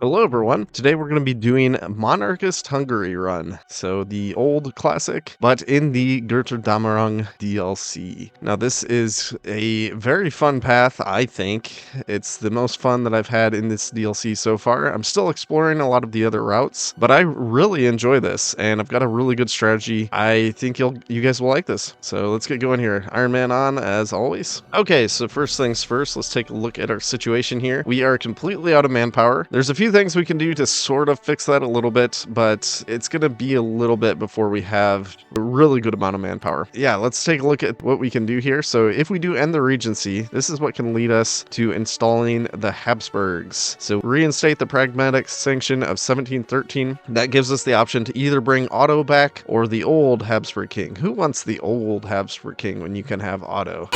Hello, everyone. Today we're going to be doing Monarchist Hungary run. So the old classic, but in the Götterdammerung DLC. Now, this is a very fun path, I think. It's the most fun that I've had in this DLC so far. I'm still exploring a lot of the other routes, but I really enjoy this, and I've got a really good strategy. I think you guys will like this. So let's get going here. Iron Man on, as always. Okay, so first things first, let's take a look at our situation here. We are completely out of manpower. There's a few things we can do to sort of fix that a little bit, but it's going to be a little bit before we have a really good amount of manpower. Yeah, let's take a look at what we can do here. So if we do end the Regency, this is what can lead us to installing the Habsburgs. So reinstate the Pragmatic Sanction of 1713. That gives us the option to either bring Otto back or the old Habsburg king. Who wants the old Habsburg king when you can have Otto?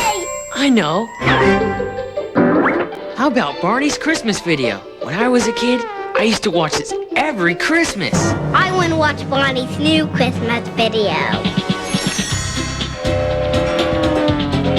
I know. How about Barney's Christmas video? When I was a kid, I used to watch this every Christmas. I want to watch Bonnie's new Christmas video.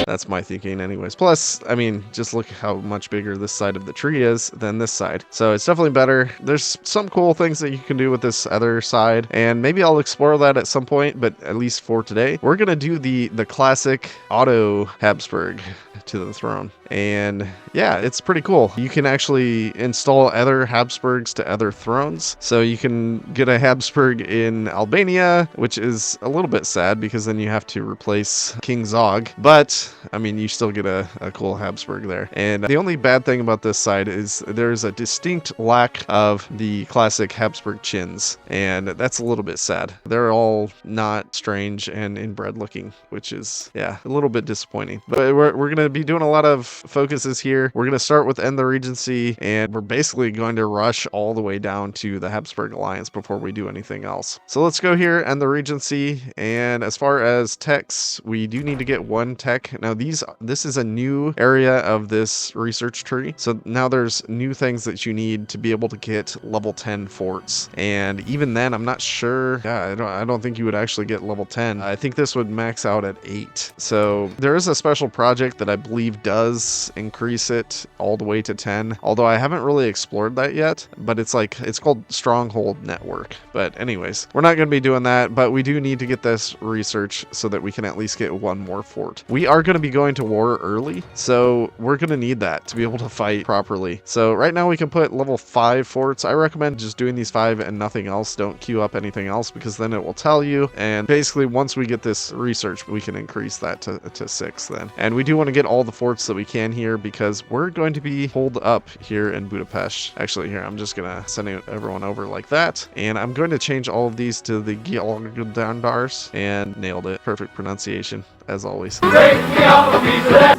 That's my thinking anyways. Plus, I mean, just look how much bigger this side of the tree is than this side. So it's definitely better. There's some cool things that you can do with this other side, and maybe I'll explore that at some point, but at least for today, we're going to do the classic Otto Habsburg to the throne. And yeah, it's pretty cool. You can actually install other Habsburgs to other thrones. So you can get a Habsburg in Albania, which is a little bit sad because then you have to replace King Zog. But I mean, you still get a cool Habsburg there. And the only bad thing about this side is there's a distinct lack of the classic Habsburg chins. And that's a little bit sad. They're all not strange and inbred looking, which is, yeah, a little bit disappointing. But we're going to be doing a lot of focuses here. We're going to start with End the Regency, and we're basically going to rush all the way down to the Habsburg Alliance before we do anything else. So let's go here, End the Regency, and as far as techs, we do need to get one tech. Now this is a new area of this research tree, so now there's new things that you need to be able to get level 10 forts, and even then I'm not sure. Yeah, I don't think you would actually get level 10. I think this would max out at 8. So there is a special project that I believe does increase it all the way to 10, although I haven't really explored that yet, but it's called Stronghold Network. But anyways, we're not going to be doing that, but we do need to get this research so that we can at least get one more fort. We are going to be going to war early, so we're going to need that to be able to fight properly. So right now we can put level 5 forts. I recommend just doing these 5 and nothing else. Don't queue up anything else because then it will tell you, and basically once we get this research we can increase that to 6 then. And we do want to get all the forts that we can here because we're going to be holed up here in Budapest. Actually, here, I'm just gonna send everyone over like that, and I'm going to change all of these to the Götterdämmerung, and nailed it. Perfect pronunciation as always.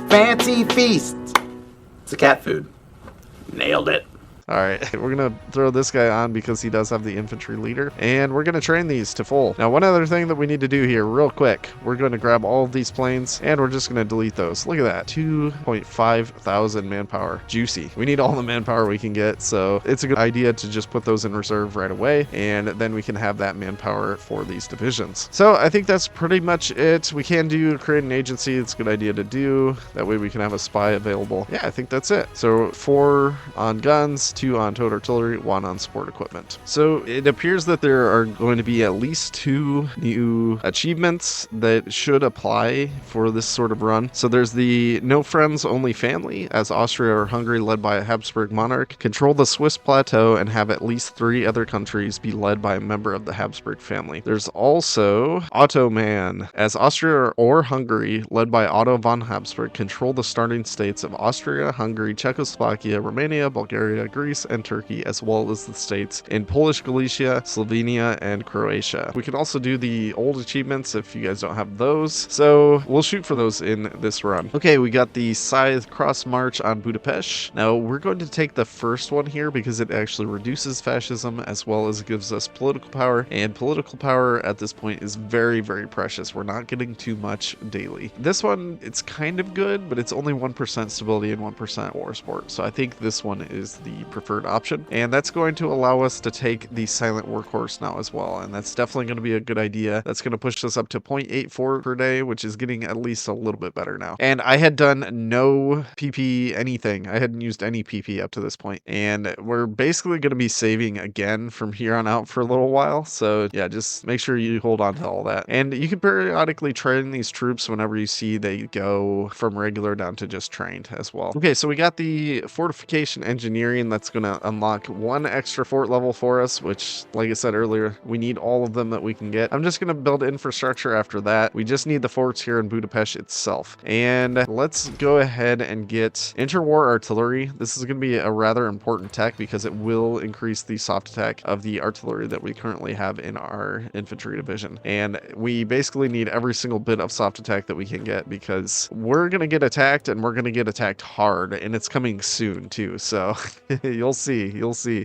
Fancy feast. It's a cat food. Nailed it. All right, we're going to throw this guy on because he does have the infantry leader, and we're going to train these to full. Now, one other thing that we need to do here real quick, we're going to grab all of these planes, and we're just going to delete those. Look at that, 2.5 thousand manpower. Juicy. We need all the manpower we can get, so it's a good idea to just put those in reserve right away, and then we can have that manpower for these divisions. So I think that's pretty much it. We can create an agency. It's a good idea to do. That way we can have a spy available. Yeah, I think that's it. So 4 on guns, 2 on total artillery, 1 on support equipment. So it appears that there are going to be at least 2 new achievements that should apply for this sort of run. So there's the No Friends Only Family, as Austria or Hungary led by a Habsburg monarch, control the Swiss plateau and have at least 3 other countries be led by a member of the Habsburg family. There's also Otto-man, as Austria or Hungary led by Otto von Habsburg control the starting states of Austria, Hungary, Czechoslovakia, Romania, Bulgaria, Greece, and Turkey, as well as the states in Polish Galicia, Slovenia, and Croatia. We can also do the old achievements if you guys don't have those, so we'll shoot for those in this run. Okay, we got the Scythe Cross March on Budapest. Now, we're going to take the first one here because it actually reduces fascism as well as gives us political power, and political power at this point is very, very precious. We're not getting too much daily. This one, it's kind of good, but it's only 1% stability and 1% war support, so I think this one is the preferred option. And that's going to allow us to take the silent workhorse now as well. And that's definitely going to be a good idea. That's going to push us up to 0.84 per day, which is getting at least a little bit better now. And I had done no PP anything. I hadn't used any PP up to this point. And we're basically going to be saving again from here on out for a little while. So yeah, just make sure you hold on to all that. And you can periodically train these troops whenever you see they go from regular down to just trained as well. Okay, so we got the fortification engineering that's going to unlock one extra fort level for us, which, like I said earlier, we need all of them that we can get. I'm just going to build infrastructure after that. We just need the forts here in Budapest itself. And let's go ahead and get interwar artillery. This is going to be a rather important tech because it will increase the soft attack of the artillery that we currently have in our infantry division. And we basically need every single bit of soft attack that we can get because we're going to get attacked and we're going to get attacked hard, and it's coming soon too. So you'll see.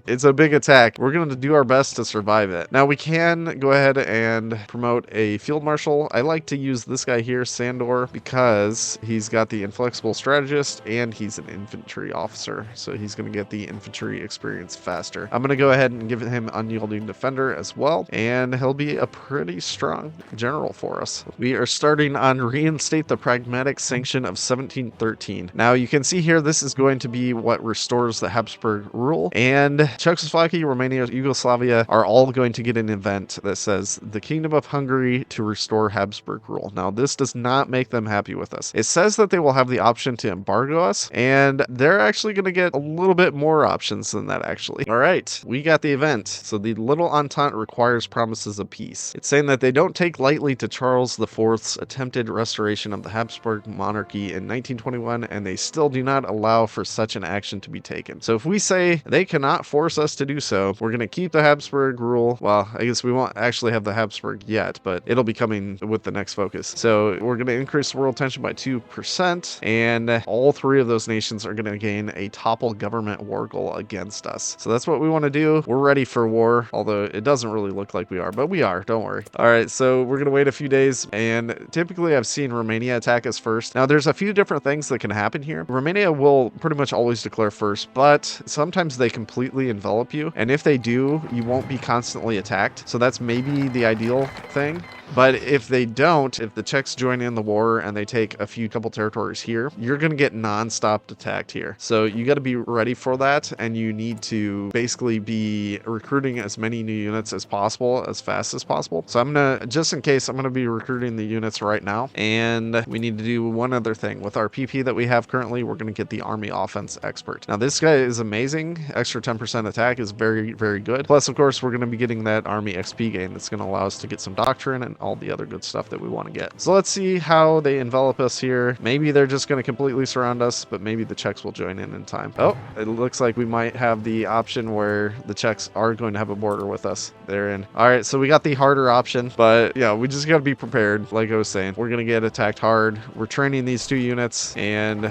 It's a big attack. We're going to do our best to survive it. Now we can go ahead and promote a field marshal. I like to use this guy here, Sandor, because he's got the inflexible strategist and he's an infantry officer. So he's going to get the infantry experience faster. I'm going to go ahead and give him unyielding defender as well, and he'll be a pretty strong general for us. We are starting on reinstate the pragmatic sanction of 1713. Now you can see here, this is going to be what restores the Habsburg rule, and Czechoslovakia, Romania, Yugoslavia are all going to get an event that says the Kingdom of Hungary to restore Habsburg rule. Now this does not make them happy with us. It says that they will have the option to embargo us, and they're actually going to get a little bit more options than that actually. All right, we got the event. So the Little Entente requires promises of peace. It's saying that they don't take lightly to Charles IV's attempted restoration of the Habsburg monarchy in 1921, and they still do not allow for such an action to be taken. So if we say they cannot force us to do so, we're going to keep the Habsburg rule. Well, I guess we won't actually have the Habsburg yet, but it'll be coming with the next focus. So we're going to increase world tension by 2%, and all three of those nations are going to gain a topple government war goal against us. So that's what we want to do. We're ready for war, although it doesn't really look like we are, but we are, don't worry. All right, so we're going to wait a few days, and typically I've seen Romania attack us first. Now there's a few different things that can happen here. Romania will pretty much always declare first, but sometimes they completely envelop you, and if they do, you won't be constantly attacked. So that's maybe the ideal thing. But if they don't, if the Czechs join in the war and they take a couple territories here, you're going to get non-stop attacked here. So you got to be ready for that, and you need to basically be recruiting as many new units as possible, as fast as possible. So I'm going to, just in case, I'm going to be recruiting the units right now. And we need to do one other thing. With our PP that we have currently, we're going to get the Army Offense Expert. Now this guy is amazing. Extra 10% attack is very, very good. Plus, of course, we're going to be getting that Army XP gain that's going to allow us to get some doctrine and all the other good stuff that we want to get. So let's see how they envelop us here. Maybe they're just going to completely surround us, but maybe the Czechs will join in time. Oh, it looks like we might have the option where the Czechs are going to have a border with us. They're in. All right, so we got the harder option, but yeah, we just got to be prepared. Like I was saying, we're going to get attacked hard. We're training these two units, and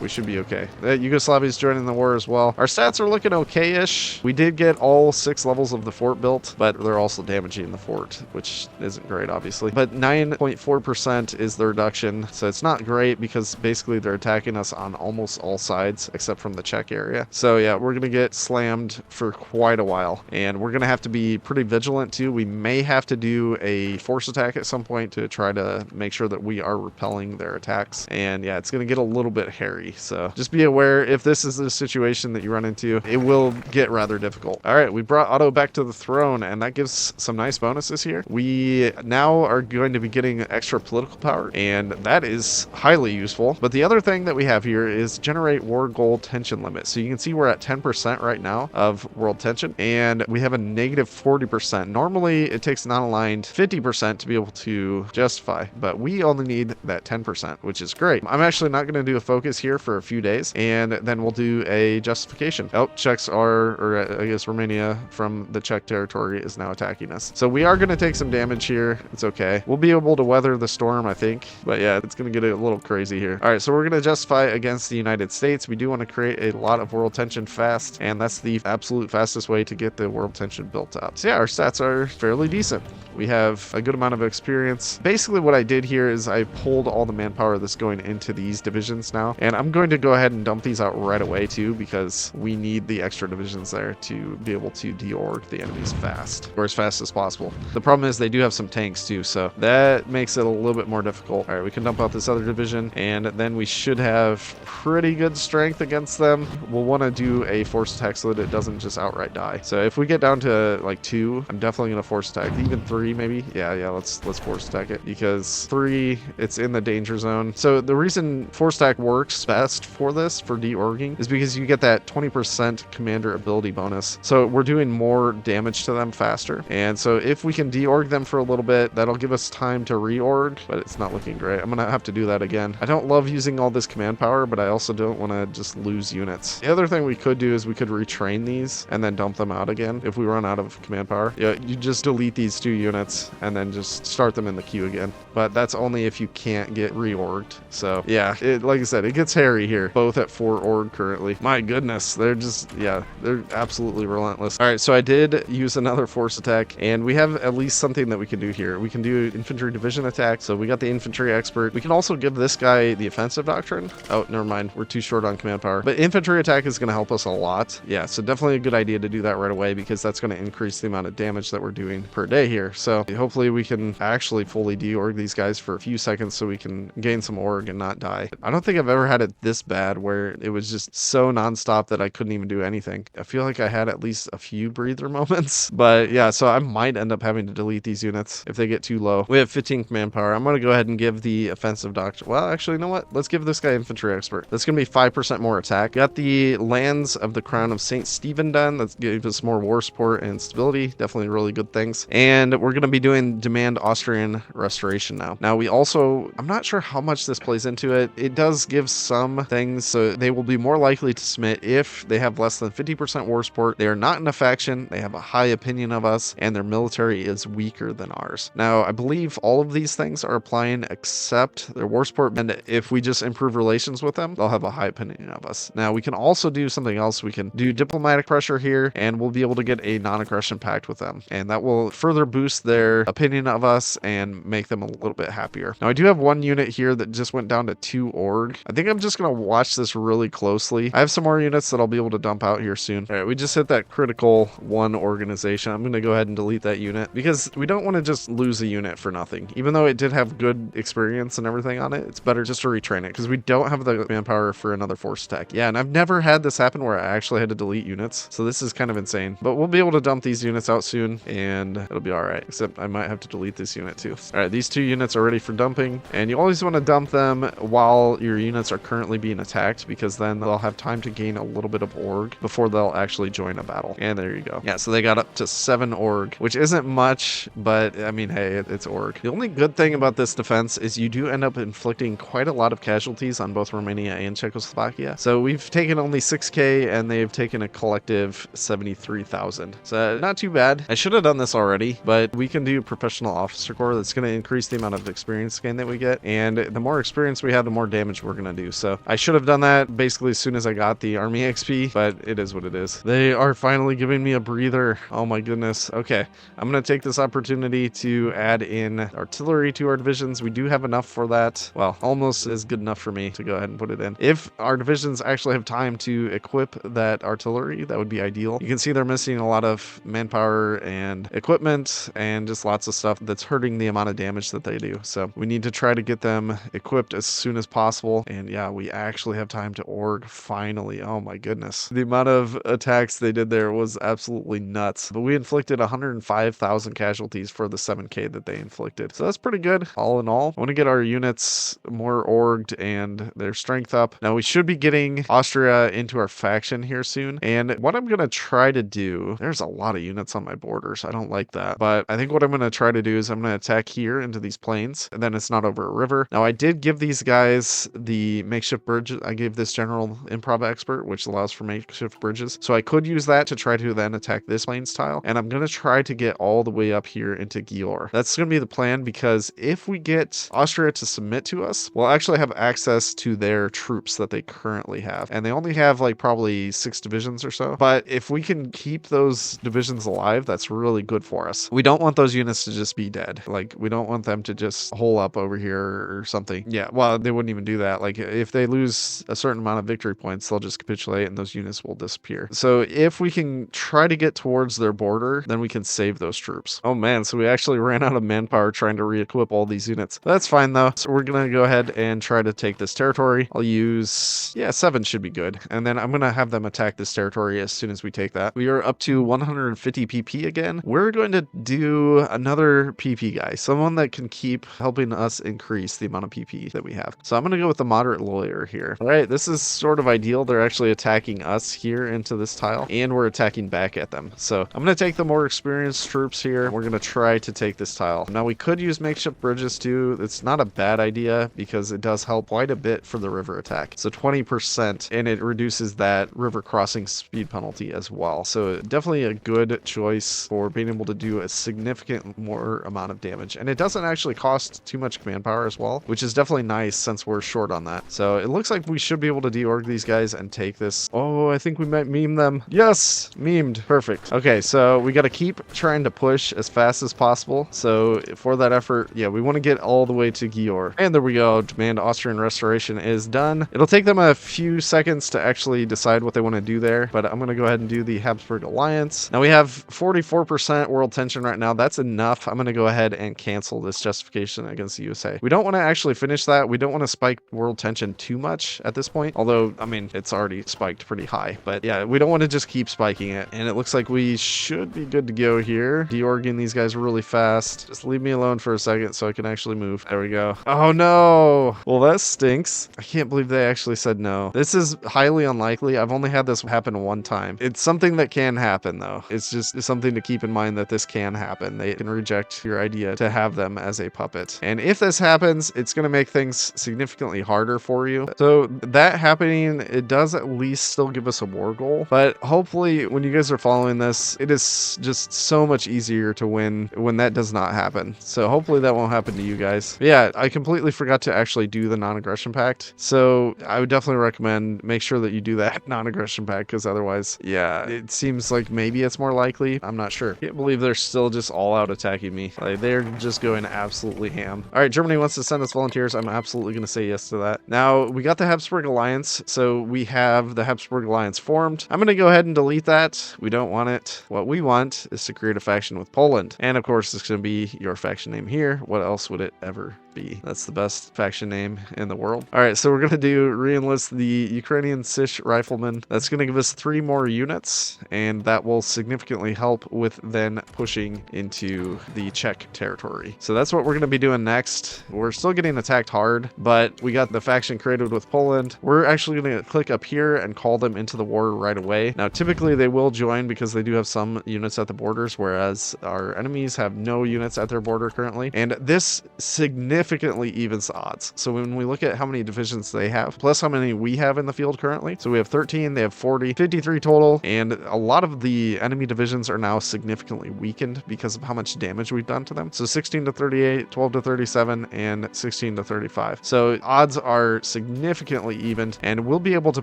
we should be okay. Yugoslavia is joining the war as well. Our stats are looking okay-ish. We did get all 6 levels of the fort built, but they're also damaging the fort, which isn't great, obviously. But 9.4% is the reduction, so it's not great because basically they're attacking us on almost all sides except from the Czech area. So yeah, we're going to get slammed for quite a while, and we're going to have to be pretty vigilant too. We may have to do a force attack at some point to try to make sure that we are repelling their attacks. And yeah, it's going to get a little bit hairy. So just be aware, if this is the situation that you run into, it will get rather difficult. All right, we brought Otto back to the throne, and that gives some nice bonuses here. We now are going to be getting extra political power, and that is highly useful. But the other thing that we have here is generate war goal tension limit. So you can see we're at 10% right now of world tension, and we have a negative 40%. Normally it takes non-aligned 50% to be able to justify, but we only need that 10%, which is great. I'm actually not going to do a focus here for a few days, and then we'll do a justification. Oh, Czechs are, or I guess Romania from the Czech territory is now attacking us. So we are going to take some damage here. It's okay. We'll be able to weather the storm, I think. But yeah, it's going to get a little crazy here. All right, so we're going to justify against the United States. We do want to create a lot of world tension fast, and that's the absolute fastest way to get the world tension built up. So yeah, our stats are fairly decent. We have a good amount of experience. Basically what I did here is I pulled all the manpower that's going into these divisions now, and I'm I'm going to go ahead and dump these out right away too, because we need the extra divisions there to be able to deorg the enemies fast, or as fast as possible. The problem is they do have some tanks too, so that makes it a little bit more difficult. All right, we can dump out this other division, and then we should have pretty good strength against them. We'll want to do a force attack so that it doesn't just outright die. So if we get down to like 2, I'm definitely going to force attack. Even 3 maybe. Yeah, let's force attack it, because 3, it's in the danger zone. So the reason force attack works best for this, for deorging, is because you get that 20% commander ability bonus. So we're doing more damage to them faster. And so if we can deorg them for a little bit, that'll give us time to reorg, but it's not looking great. I'm gonna have to do that again. I don't love using all this command power, but I also don't want to just lose units. The other thing we could do is we could retrain these and then dump them out again if we run out of command power. Yeah, you just delete these 2 units and then just start them in the queue again. But that's only if you can't get reorged. So yeah, like I said, it gets hairy here, both at 4 org currently. My goodness, they're just, yeah, they're absolutely relentless. All right, so I did use another force attack, and we have at least something that we can do here. We can do infantry division attack. So we got the infantry expert. We can also give this guy the offensive doctrine. Oh, never mind, we're too short on command power. But infantry attack is going to help us a lot. Yeah, so definitely a good idea to do that right away, because that's going to increase the amount of damage that we're doing per day here. So hopefully we can actually fully deorg these guys for a few seconds so we can gain some org and not die. I don't think I've ever had it this bad where it was just so nonstop that I couldn't even do anything. I feel like I had at least a few breather moments, but yeah, so I might end up having to delete these units if they get too low. We have 15 command power. I'm going to go ahead and give the offensive doctrine. Well, actually, you know what? Let's give this guy infantry expert. That's going to be 5% more attack. Got the lands of the crown of St. Stephen done. That gives us more war support and stability. Definitely really good things. And we're going to be doing demand Austrian restoration now. Now we also, I'm not sure how much this plays into it. It does give some things, so they will be more likely to submit if they have less than 50% war support. They are not in a faction. They have a high opinion of us, and their military is weaker than ours. Now, I believe all of these things are applying except their war support, and if we just improve relations with them, they'll have a high opinion of us. Now, we can also do something else. We can do diplomatic pressure here, and we'll be able to get a non-aggression pact with them, and that will further boost their opinion of us and make them a little bit happier. Now, I do have one unit here that just went down to 2 org. I think I'm just going to watch this really closely. I have some more units that I'll be able to dump out here soon. All right, we just hit that critical 1 organization. I'm going to go ahead and delete that unit because we don't want to just lose a unit for nothing. Even though it did have good experience and everything on it, it's better just to retrain it because we don't have the manpower for another force attack. Yeah, and I've never had this happen where I actually had to delete units, so this is kind of insane. But we'll be able to dump these units out soon, and it'll be all right, except I might have to delete this unit too. All right, these 2 units are ready for dumping, and you always want to dump them while your units are currently being attacked, because then they'll have time to gain a little bit of org before they'll actually join a battle. And there you go. Yeah, so they got up to 7 org, which isn't much, but I mean, hey, it's org. The only good thing about this defense is you do end up inflicting quite a lot of casualties on both Romania and Czechoslovakia. So we've taken only 6k, and they've taken a collective 73,000. So not too bad. I should have done this already, but we can do professional officer corps. That's going to increase the amount of experience gain that we get, and the more experience we have, the more damage we're going to do. So I should have done that basically as soon as I got the army XP, but it is what it is. They are finally giving me a breather. Oh my goodness. Okay, I'm going to take this opportunity to add in artillery to our divisions. We do have enough for that. Well, almost is good enough for me to go ahead and put it in. If our divisions actually have time to equip that artillery, that would be ideal. You can see they're missing a lot of manpower and equipment and just lots of stuff that's hurting the amount of damage that they do. So we need to try to get them equipped as soon as possible. And yeah, we actually have time to org finally. Oh my goodness. The amount of attacks they did there was absolutely nuts. But we inflicted 105,000 casualties for the 7k that they inflicted. So that's pretty good all in all. I want to get our units more orged and their strength up. Now we should be getting Austria into our faction here soon. And what I'm going to try to do, there's a lot of units on my borders. I don't like that. But I think what I'm going to try to do is I'm going to attack here into these plains, and then it's not over a river. Now I did give these guys the makeshift bridges. I gave this general improv expert, which allows for makeshift bridges. So I could use that to try to then attack this plains tile. And I'm going to try to get all the way up here into Győr. That's going to be the plan, because if we get Austria to submit to us, we'll actually have access to their troops that they currently have. And they only have like probably 6 divisions or so. But if we can keep those divisions alive, that's really good for us. We don't want those units to just be dead. Like, we don't want them to just hole up over here or something. Yeah, well, they wouldn't even do that. Like, if they lose a certain amount of victory points, they'll just capitulate and those units will disappear. So if we can try to get towards their border, then we can save those troops. Oh man, so we actually ran out of manpower trying to re-equip all these units. That's fine though. So we're gonna go ahead and try to take this territory. I'll use, yeah, 7 should be good. And then I'm gonna have them attack this territory as soon as we take that. We are up to 150 PP again. We're going to do another PP guy, someone that can keep helping us increase the amount of PP that we have. So I'm gonna go with the moderate lawyer here. All right, this is sort of ideal. They're actually attacking us here into this tile, and we're attacking back at them. So I'm gonna take the more experienced troops here. We're gonna try to take this tile. Now we could use makeshift bridges too. It's not a bad idea because it does help quite a bit for the river attack. So 20%, and it reduces that river crossing speed penalty as well. So definitely a good choice for being able to do a significant more amount of damage. And it doesn't actually cost too much command power as well, which is definitely nice since we're short on that. So it looks like we should be able to deorg these guys and take this. Oh, I think we might meme them. Yes, memed. Perfect. Okay, so we got to keep trying to push as fast as possible. So for that effort, yeah, we want to get all the way to Győr. And there we go. Demand Austrian restoration is done. It'll take them a few seconds to actually decide what they want to do there, but I'm going to go ahead and do the Habsburg alliance. Now we have 44% world tension right now. That's enough. I'm going to go ahead and cancel this justification against the USA. We don't want to actually finish that. We don't want to spike world tension too much at this point. Although, I mean, it's already spiked pretty high, but yeah, we don't want to just keep spiking it. And it looks like we should be good to go here. Deorging these guys really fast. Just leave me alone for a second so I can actually move. There we go. Oh no. Well, that stinks. I can't believe they actually said no. This is highly unlikely. I've only had this happen one time. It's something that can happen though. It's just something to keep in mind that this can happen. They can reject your idea to have them as a puppet. And if this happens, it's going to make things significantly harder for you. So that happening, it does at least still give us a war goal. But hopefully when you guys are following this, it is just so much easier to win when that does not happen. So hopefully that won't happen to you guys. But yeah, I completely forgot to actually do the non-aggression pact. So I would definitely recommend make sure that you do that non-aggression pact, because otherwise, yeah, it seems like maybe it's more likely. I'm not sure. Can't believe they're still just all out attacking me. Like they're just going absolutely ham. All right, Germany wants to send us volunteers. I'm absolutely going to say yes to that. Now we got the Habsburg alliance. So we have the Habsburg alliance formed. I'm going to go ahead and delete that. We don't want it. What we want is to create a faction with Poland. And of course, it's going to be your faction name here. What else would it ever be? That's the best faction name in the world. All right, so we're going to do re-enlist the Ukrainian Sich riflemen. That's going to give us 3 more units, and that will significantly help with then pushing into the Czech territory. So that's what we're going to be doing next. We're still getting attacked hard, but we got the faction created with Poland. We're actually going to click up here and call them into the war right away. Now, typically they will join because they do have some units at the borders, whereas our enemies have no units at their border currently. And this significantly evens the odds. So when we look at how many divisions they have, plus how many we have in the field currently, so we have 13, they have 40, 53 total, and a lot of the enemy divisions are now significantly weakened because of how much damage we've done to them. So 16 to 38, 12 to 37, and 16 to 35. So odds are significantly evened, and we'll be able to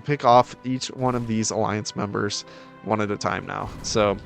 pick off each one of these alliance members one at a time now. So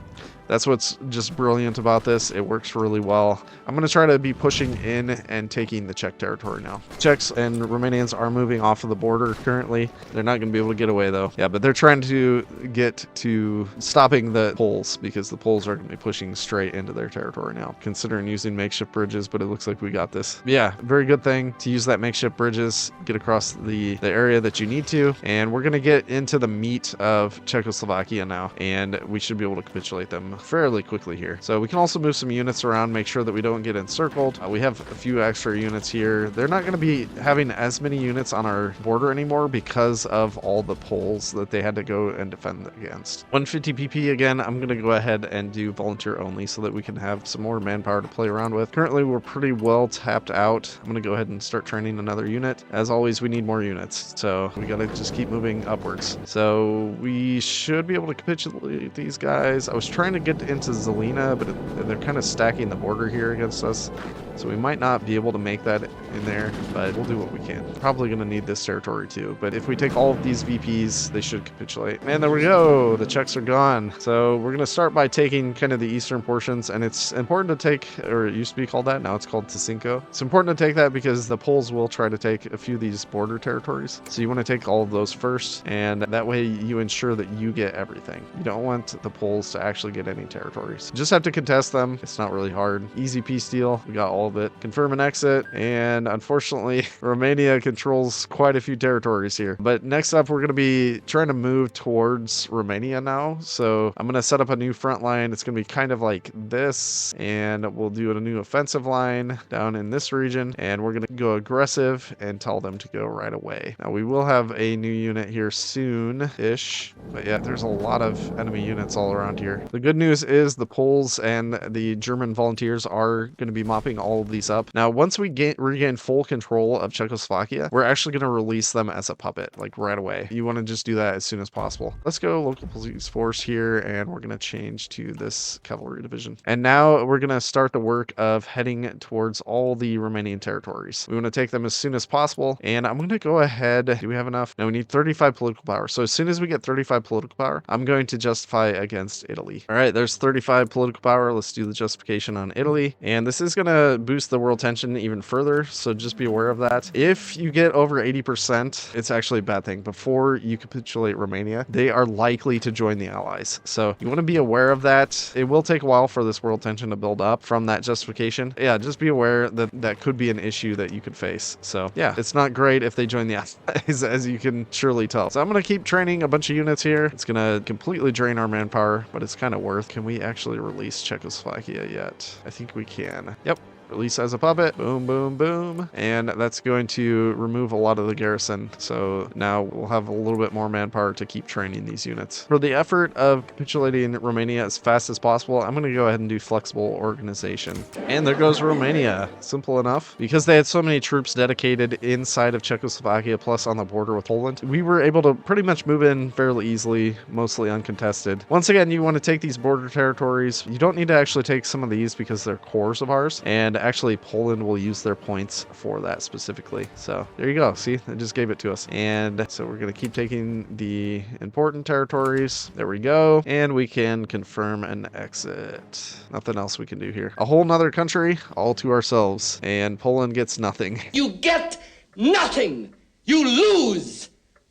that's what's just brilliant about this. It works really well. I'm going to try to be pushing in and taking the Czech territory now. Czechs and Romanians are moving off of the border currently. They're not going to be able to get away though. Yeah, but they're trying to get to stopping the Poles because the Poles are going to be pushing straight into their territory now. Considering using makeshift bridges, but it looks like we got this. Yeah, very good thing to use that makeshift bridges, get across the area that you need to. And we're going to get into the meat of Czechoslovakia now, and we should be able to capitulate them fairly quickly here. So we can also move some units around, make sure that we don't get encircled. We have a few extra units here. They're not going to be having as many units on our border anymore because of all the Poles that they had to go and defend against. 150 PP again. I'm going to go ahead and do volunteer only so that we can have some more manpower to play around with. Currently, we're pretty well tapped out. I'm going to go ahead and start training another unit. As always, we need more units, so we got to just keep moving upwards. So we should be able to capitulate these guys. I was trying to get into Zelina, but they're kind of stacking the border here against us. So we might not be able to make that in there, but we'll do what we can. Probably going to need this territory too. But if we take all of these VPs, they should capitulate. And there we go. The Czechs are gone. So we're going to start by taking kind of the eastern portions. And it's important to take, or it used to be called that. Now it's called Tycinko. It's important to take that because the Poles will try to take a few of these border territories. So you want to take all of those first. And that way you ensure that you get everything. You don't want the Poles to actually get any territories. You just have to contest them. It's not really hard. Easy peace deal. We got all of it. Confirm an exit, and unfortunately Romania controls quite a few territories here. But next up we're going to be trying to move towards Romania now, so I'm going to set up a new front line. It's going to be kind of like this, and we'll do a new offensive line down in this region, and we're going to go aggressive and tell them to go right away. Now we will have a new unit here soon-ish, but yeah, there's a lot of enemy units all around here. The good news is the Poles and the German volunteers are going to be mopping all of these up. Now, once we regain full control of Czechoslovakia, we're actually going to release them as a puppet, like right away. You want to just do that as soon as possible. Let's go local police force here, and we're going to change to this cavalry division. And now we're going to start the work of heading towards all the Romanian territories. We want to take them as soon as possible, and I'm going to go ahead. Do we have enough? No, we need 35 political power. So as soon as we get 35 political power, I'm going to justify against Italy. All right, there's 35 political power. Let's do the justification on Italy, and this is going to boost the world tension even further, so just be aware of that. If you get over 80%, it's actually a bad thing. Before you capitulate Romania, they are likely to join the Allies, so you want to be aware of that. It will take a while for this world tension to build up from that justification. Yeah, just be aware that that could be an issue that you could face. So yeah, it's not great if they join the Allies, as you can surely tell. So I'm going to keep training a bunch of units here. It's going to completely drain our manpower, but it's kind of worth. Can we actually release Czechoslovakia yet? I think we can. Yep. Release as a puppet. Boom, boom, boom. And that's going to remove a lot of the garrison. So now we'll have a little bit more manpower to keep training these units. For the effort of capitulating Romania as fast as possible, I'm going to go ahead and do flexible organization. And there goes Romania. Simple enough. Because they had so many troops dedicated inside of Czechoslovakia, plus on the border with Poland, we were able to pretty much move in fairly easily, mostly uncontested. Once again, you want to take these border territories. You don't need to actually take some of these because they're cores of ours. And actually Poland will use their points for that specifically. So there you go. See, it just gave it to us. And so we're going to keep taking the important territories. There we go. And we can confirm an exit. Nothing else we can do here. A whole nother country all to ourselves. And Poland gets nothing. You get nothing. You lose.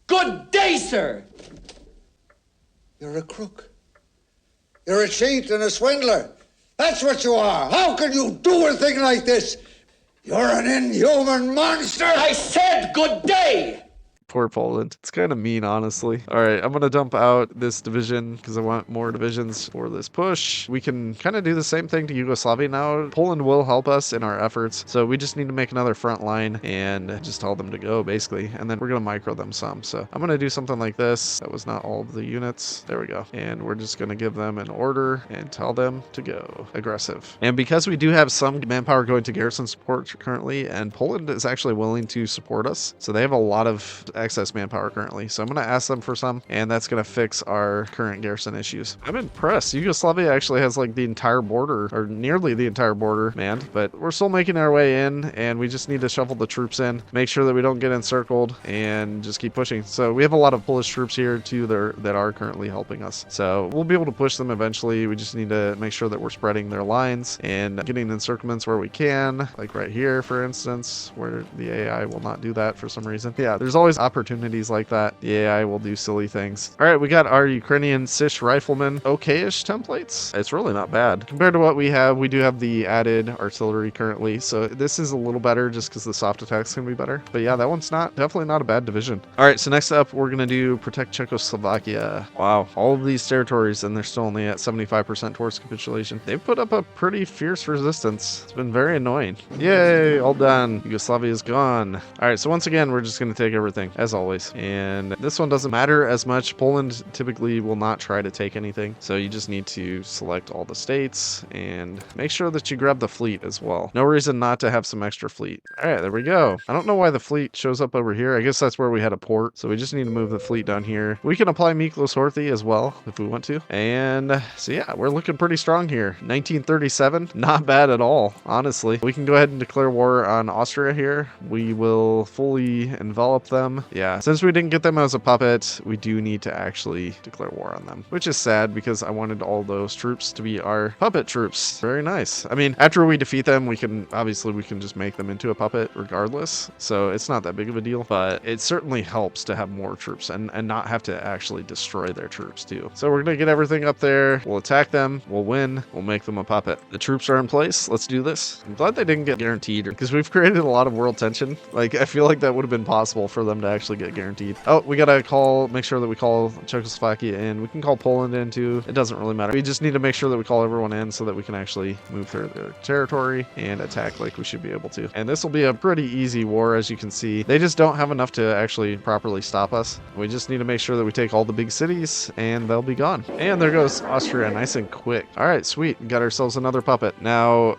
Good day, sir. You're a crook. You're a cheat and a swindler. That's what you are. How can you do a thing like this? You're an inhuman monster. I said good day. Poor Poland. It's kind of mean, honestly. All right, I'm going to dump out this division because I want more divisions for this push. We can kind of do the same thing to Yugoslavia now. Poland will help us in our efforts. So we just need to make another front line and just tell them to go, basically. And then we're going to micro them some. So I'm going to do something like this. That was not all of the units. There we go. And we're just going to give them an order and tell them to go aggressive. And because we do have some manpower going to garrison support currently, and Poland is actually willing to support us. So they have a lot of excess manpower currently, so I'm going to ask them for some, and that's going to fix our current garrison issues. I'm impressed. Yugoslavia actually has like the entire border, or nearly the entire border manned, but we're still making our way in, and we just need to shuffle the troops in, make sure that we don't get encircled, and just keep pushing. So we have a lot of Polish troops here too that are currently helping us, so we'll be able to push them eventually. We just need to make sure that we're spreading their lines and getting encirclements where we can, like right here for instance, where the AI will not do that for some reason. Yeah, there's always opportunities like that. The AI will do silly things. All right, we got our Ukrainian Sich riflemen. Okay-ish templates. It's really not bad. Compared to what we have, we do have the added artillery currently, so this is a little better just because the soft attacks can be better. But yeah, that one's definitely not a bad division. All right, so next up, we're going to do protect Czechoslovakia. Wow, all of these territories, and they're still only at 75% towards capitulation. They've put up a pretty fierce resistance. It's been very annoying. Yay, all done. Yugoslavia is gone. All right, so once again, we're just going to take everything. as always. And this one doesn't matter as much. Poland typically will not try to take anything. So you just need to select all the states and make sure that you grab the fleet as well. No reason not to have some extra fleet. All right, there we go. I don't know why the fleet shows up over here. I guess that's where we had a port. So we just need to move the fleet down here. We can apply Miklos Horthy as well if we want to. And so yeah, we're looking pretty strong here. 1937, not bad at all, honestly. We can go ahead and declare war on Austria here. We will fully envelop them. Yeah, since we didn't get them as a puppet, we do need to actually declare war on them, which is sad because I wanted all those troops to be our puppet troops. Very nice. I mean, after we defeat them, we can just make them into a puppet regardless. So it's not that big of a deal, but it certainly helps to have more troops and not have to actually destroy their troops too. So we're gonna get everything up there. We'll attack them. We'll win. We'll make them a puppet. The troops are in place. Let's do this. I'm glad they didn't get guaranteed because we've created a lot of world tension. Like, I feel like that would have been possible for them to actually get guaranteed. Oh, we gotta make sure that we call Czechoslovakia in. We can call Poland in too. It doesn't really matter. We just need to make sure that we call everyone in so that we can actually move through their territory and attack like we should be able to. And this will be a pretty easy war, as you can see. They just don't have enough to actually properly stop us. We just need to make sure that we take all the big cities and they'll be gone. And there goes Austria, nice and quick. All right, sweet. We got ourselves another puppet. Now,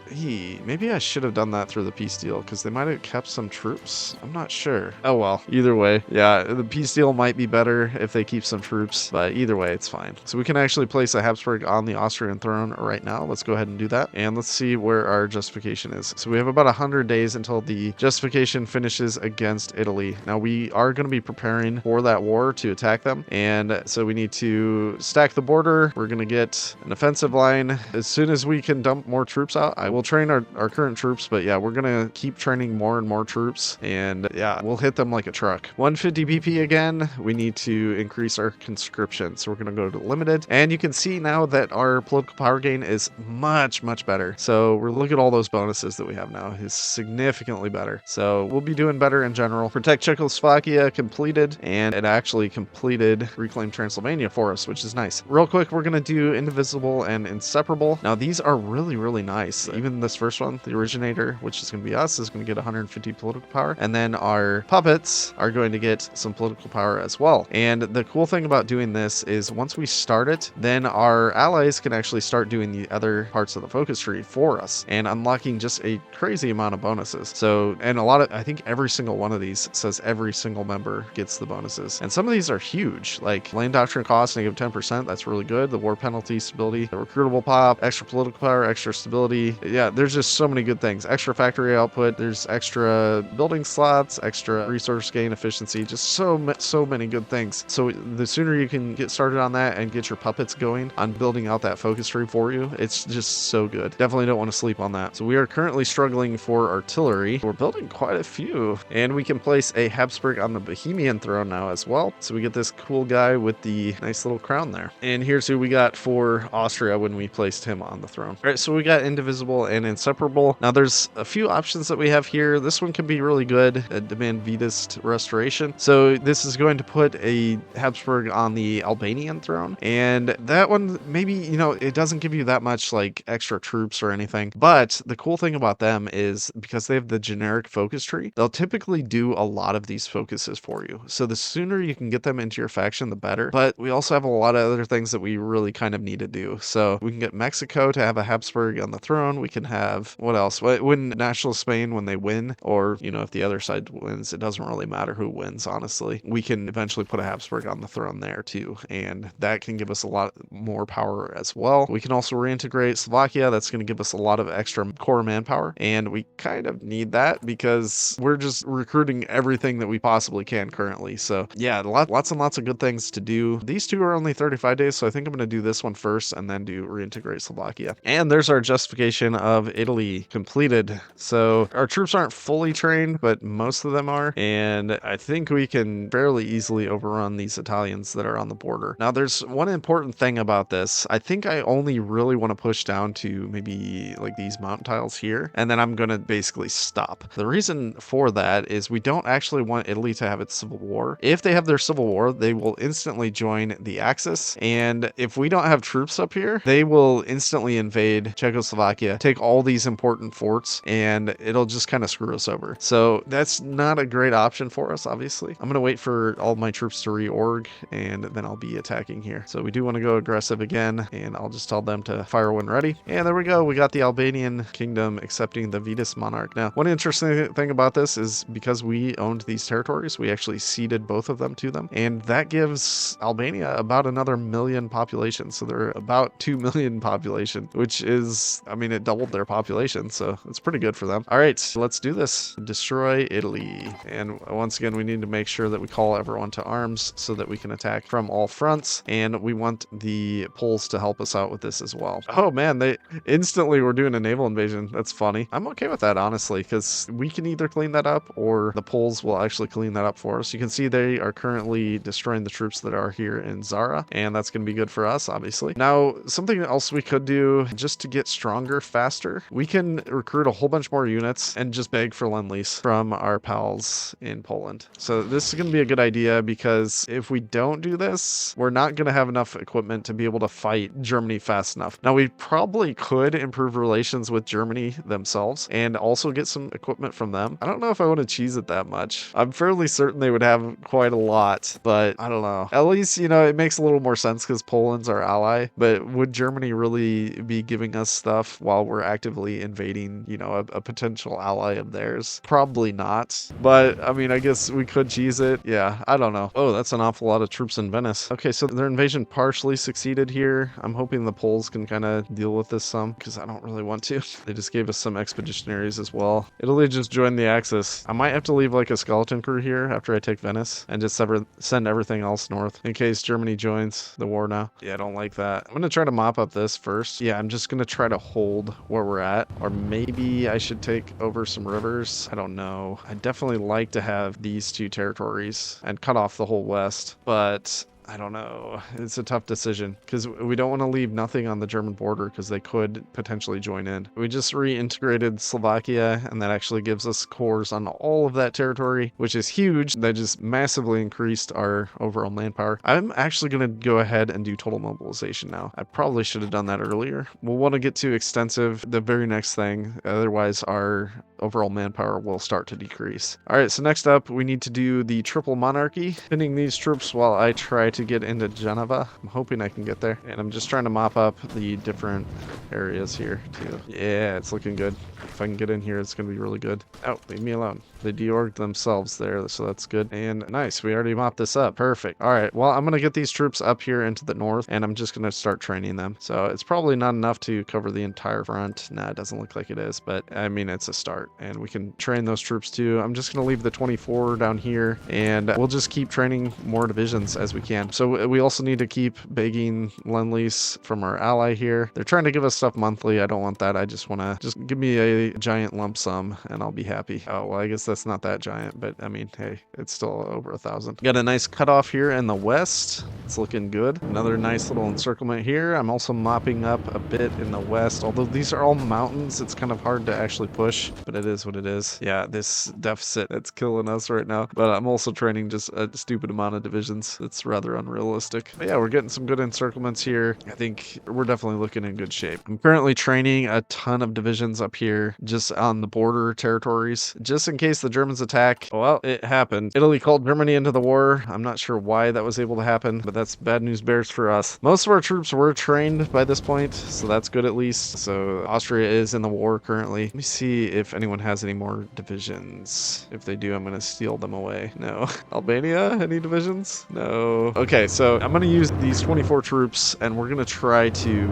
maybe I should have done that through the peace deal because they might have kept some troops. I'm not sure. Oh well, either way. Yeah, the peace deal might be better if they keep some troops, but either way, it's fine. So we can actually place a Habsburg on the Austrian throne right now. Let's go ahead and do that. And let's see where our justification is. So we have about 100 days until the justification finishes against Italy. Now we are going to be preparing for that war to attack them. And so we need to stack the border. We're going to get an offensive line. As soon as we can dump more troops out, I will train our current troops, but yeah, we're going to keep training more and more troops. And yeah, we'll hit them like a truck. 150 BP again. We need to increase our conscription. So we're going to go to limited. And you can see now that our political power gain is much, much better. So we're look at all those bonuses that we have now is significantly better. So we'll be doing better in general. Protect Czechoslovakia completed, and it actually completed Reclaim Transylvania for us, which is nice. Real quick, we're going to do Indivisible and Inseparable. Now these are really, really nice. Even this first one, the Originator, which is going to be us, is going to get 150 political power. And then our puppets are going to get some political power as well. And the cool thing about doing this is once we start it, then our allies can actually start doing the other parts of the focus tree for us and unlocking just a crazy amount of bonuses. So, and I think every single one of these says every single member gets the bonuses. And some of these are huge, like Land Doctrine cost -10%. That's really good. The war penalty stability, the recruitable pop, extra political power, extra stability. Yeah, there's just so many good things. Extra factory output. There's extra building slots, extra resource gain efficiency, just so many good things. So the sooner you can get started on that and get your puppets going on building out that focus tree for you, it's just so good. Definitely don't want to sleep on that. So we are currently struggling for artillery. We're building quite a few, and we can place a Habsburg on the Bohemian throne now as well. So we get this cool guy with the nice little crown there. And here's who we got for Austria when we placed him on the throne. All right, so we got Indivisible and Inseparable. Now there's a few options that we have here. This one can be really good, demand Vidist restoration. So this is going to put a Habsburg on the Albanian throne, and that one maybe, it doesn't give you that much like extra troops or anything, but the cool thing about them is because they have the generic focus tree, they'll typically do a lot of these focuses for you. So the sooner you can get them into your faction, the better. But we also have a lot of other things that we really kind of need to do. So we can get Mexico to have a Habsburg on the throne. We can have, what else? When National Spain, when they win, or, if the other side wins, it doesn't really matter who wins, honestly. We can eventually put a Habsburg on the throne there too. And that can give us a lot more power as well. We can also reintegrate Slovakia. That's going to give us a lot of extra core manpower. And we kind of need that because we're just recruiting everything that we possibly can currently. So yeah, lots and lots of good things to do. These two are only 35 days. So I think I'm going to do this one first and then do reintegrate Slovakia. And there's our justification of Italy completed. So our troops aren't fully trained, but most of them are. And I think we can fairly easily overrun these Italians that are on the border. Now there's one important thing about this. I think I only really want to push down to maybe like these mountain tiles here, and then I'm going to basically stop. The reason for that is we don't actually want Italy to have its civil war. If they have their civil war, they will instantly join the Axis, and if we don't have troops up here, they will instantly invade Czechoslovakia, take all these important forts, and it'll just kind of screw us over. So that's not a great option for us, obviously. I'm going to wait for all my troops to reorg, and then I'll be attacking here. So we do want to go aggressive again, and I'll just tell them to fire when ready. And there we go. We got the Albanian kingdom accepting the Vetus monarch. Now, one interesting thing about this is because we owned these territories, we actually ceded both of them to them, and that gives Albania about another million population. So they're about 2 million population, which is, I mean, it doubled their population, so it's pretty good for them. All right, let's do this. Destroy Italy. And once again, we need to make sure that we call everyone to arms so that we can attack from all fronts, and we want the Poles to help us out with this as well. Oh man, they instantly were doing a naval invasion. That's funny. I'm okay with that, honestly, because we can either clean that up or the Poles will actually clean that up for us. You can see they are currently destroying the troops that are here in Zara, and that's going to be good for us, obviously. Now, something else we could do just to get stronger faster, we can recruit a whole bunch more units and just beg for lend-lease from our pals in Poland. So this is going to be a good idea, because if we don't do this, we're not going to have enough equipment to be able to fight Germany fast enough. Now, we probably could improve relations with Germany themselves and also get some equipment from them. I don't know if I want to cheese it that much. I'm fairly certain they would have quite a lot, but I don't know. At least, you know, it makes a little more sense because Poland's our ally, but would Germany really be giving us stuff while we're actively invading, you know, a potential ally of theirs? Probably not, but I mean, I guess we could cheese it. Yeah, I don't know. Oh, that's an awful lot of troops in Venice. Okay, so their invasion partially succeeded here. I'm hoping the Poles can kind of deal with this some, because I don't really want to. They just gave us some expeditionaries as well. Italy just joined the Axis. I might have to leave like a skeleton crew here after I take Venice and just send everything else north in case Germany joins the war now. Yeah, I don't like that. I'm gonna try to mop up this first. Yeah, I'm just gonna try to hold where we're at, or maybe I should take over some rivers. I don't know. I definitely like to have these two territories and cut off the whole west, but I don't know. It's a tough decision because we don't want to leave nothing on the German border because they could potentially join in. We just reintegrated Slovakia, and that actually gives us cores on all of that territory, which is huge. That just massively increased our overall manpower. I'm actually going to go ahead and do total mobilization now. I probably should have done that earlier. We'll want to get to extensive the very next thing. Otherwise, our overall manpower will start to decrease. All right, so next up, we need to do the triple monarchy, pinning these troops while I try to get into Geneva. I'm hoping I can get there, and I'm just trying to mop up the different areas here too. Yeah, it's looking good. If I can get in here, it's gonna be really good. Oh, leave me alone. They deorged themselves there, so that's good. And nice, we already mopped this up. Perfect. All right, well, I'm gonna get these troops up here into the north, and I'm just gonna start training them. So it's probably not enough to cover the entire front. Nah, it doesn't look like it is, but I mean, it's a start, and we can train those troops too. I'm just gonna leave the 24 down here, and we'll just keep training more divisions as we can. So we also need to keep begging lend-lease from our ally here. They're trying to give us stuff monthly. I don't want that. I just want to give me a giant lump sum and I'll be happy. Oh, well, I guess that's not that giant, but I mean, hey, it's still over 1,000. Got a nice cutoff here in the west. It's looking good. Another nice little encirclement here. I'm also mopping up a bit in the west. Although these are all mountains, it's kind of hard to actually push, but it is what it is. Yeah, this deficit, it's killing us right now. But I'm also training just a stupid amount of divisions. It's rather unrealistic. But yeah, we're getting some good encirclements here. I think we're definitely looking in good shape. I'm currently training a ton of divisions up here just on the border territories, just in case the Germans attack. Well, it happened. Italy called Germany into the war. I'm not sure why that was able to happen, but that's bad news bears for us. Most of our troops were trained by this point, so that's good at least. So Austria is in the war currently. Let me see if anyone has any more divisions. If they do, I'm going to steal them away. No. Albania, any divisions? No. Okay, so I'm going to use these 24 troops, and we're going to try to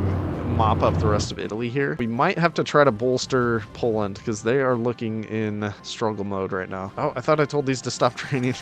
mop up the rest of Italy here. We might have to try to bolster Poland because they are looking in struggle mode right now. Oh, I thought I told these to stop training.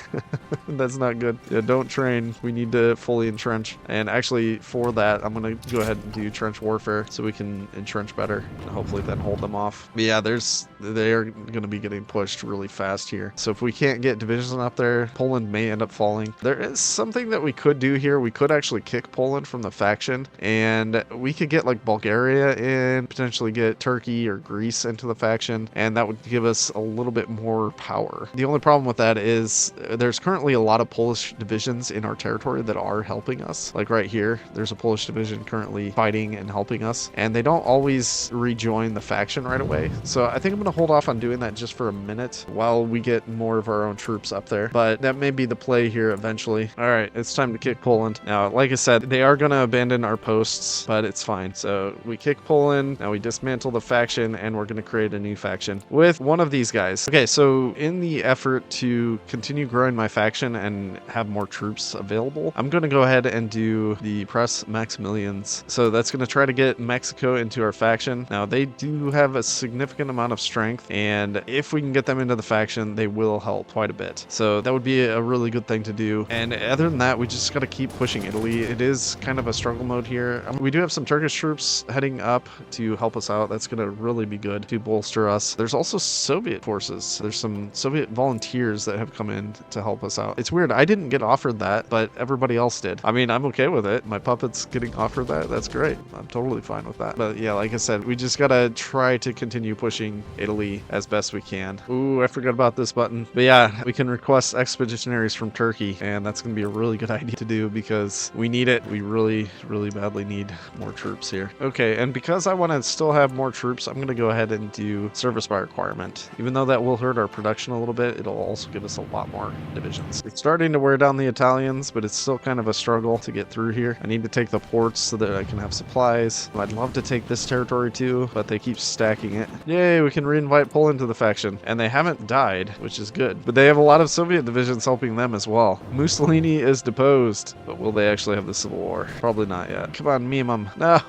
That's not good. Yeah, don't train. We need to fully entrench. And actually, for that, I'm going to go ahead and do trench warfare so we can entrench better and hopefully then hold them off. But yeah, they are going to be getting pushed really fast here. So if we can't get divisions up there, Poland may end up falling. There is something that we could do here. We could actually kick Poland from the faction, and we could get like Bulgaria in, potentially get Turkey or Greece into the faction, and that would give us a little bit more power. The only problem with that is there's currently a lot of Polish divisions in our territory that are helping us. Like right here, there's a Polish division currently fighting and helping us, and they don't always rejoin the faction right away. So I think I'm going to hold off on doing that just for a minute while we get more of our own troops up there. But that may be the play here eventually. All right, it's time to kick Poland. Now, like I said, they are going to abandon our posts, but it's fine. So we kick Poland. Now we dismantle the faction, and we're going to create a new faction with one of these guys. Okay, so in the effort to continue growing my faction and have more troops available, I'm going to go ahead and do the Press Maximilians. So that's going to try to get Mexico into our faction. Now, they do have a significant amount of strength, and if we can get them into the faction, they will help quite a bit. So that would be a really good thing to do. And other than that, we just got to keep pushing Italy. It is kind of a struggle mode here. We do have some Turkish troops heading up to help us out. That's going to really be good to bolster us. There's also Soviet forces. There's some Soviet volunteers that have come in to help us out. It's weird. I didn't get offered that, but everybody else did. I mean, I'm okay with it. My puppet's getting offered that. That's great. I'm totally fine with that. But yeah, like I said, we just gotta try to continue pushing Italy as best we can. Ooh, I forgot about this button. But yeah, we can request expeditionaries from Turkey, and that's gonna be a really good idea to do because we need it. We really, really badly need more troops here. Okay, and because I want to still have more troops, I'm gonna go ahead and do service by requirement. Even though that will hurt our production a little bit, it'll also give us a lot more divisions. It's starting to wear down the Italians, but it's still kind of a struggle to get through here. I need to take the ports so that I can have supplies. I'd love to take this territory too, but they keep stacking it. Yay, we can reinvite Poland to the faction. And they haven't died, which is good. But they have a lot of Soviet divisions helping them as well. Mussolini is deposed, but will they actually have the Civil War? Probably not yet. Come on, meme them. No.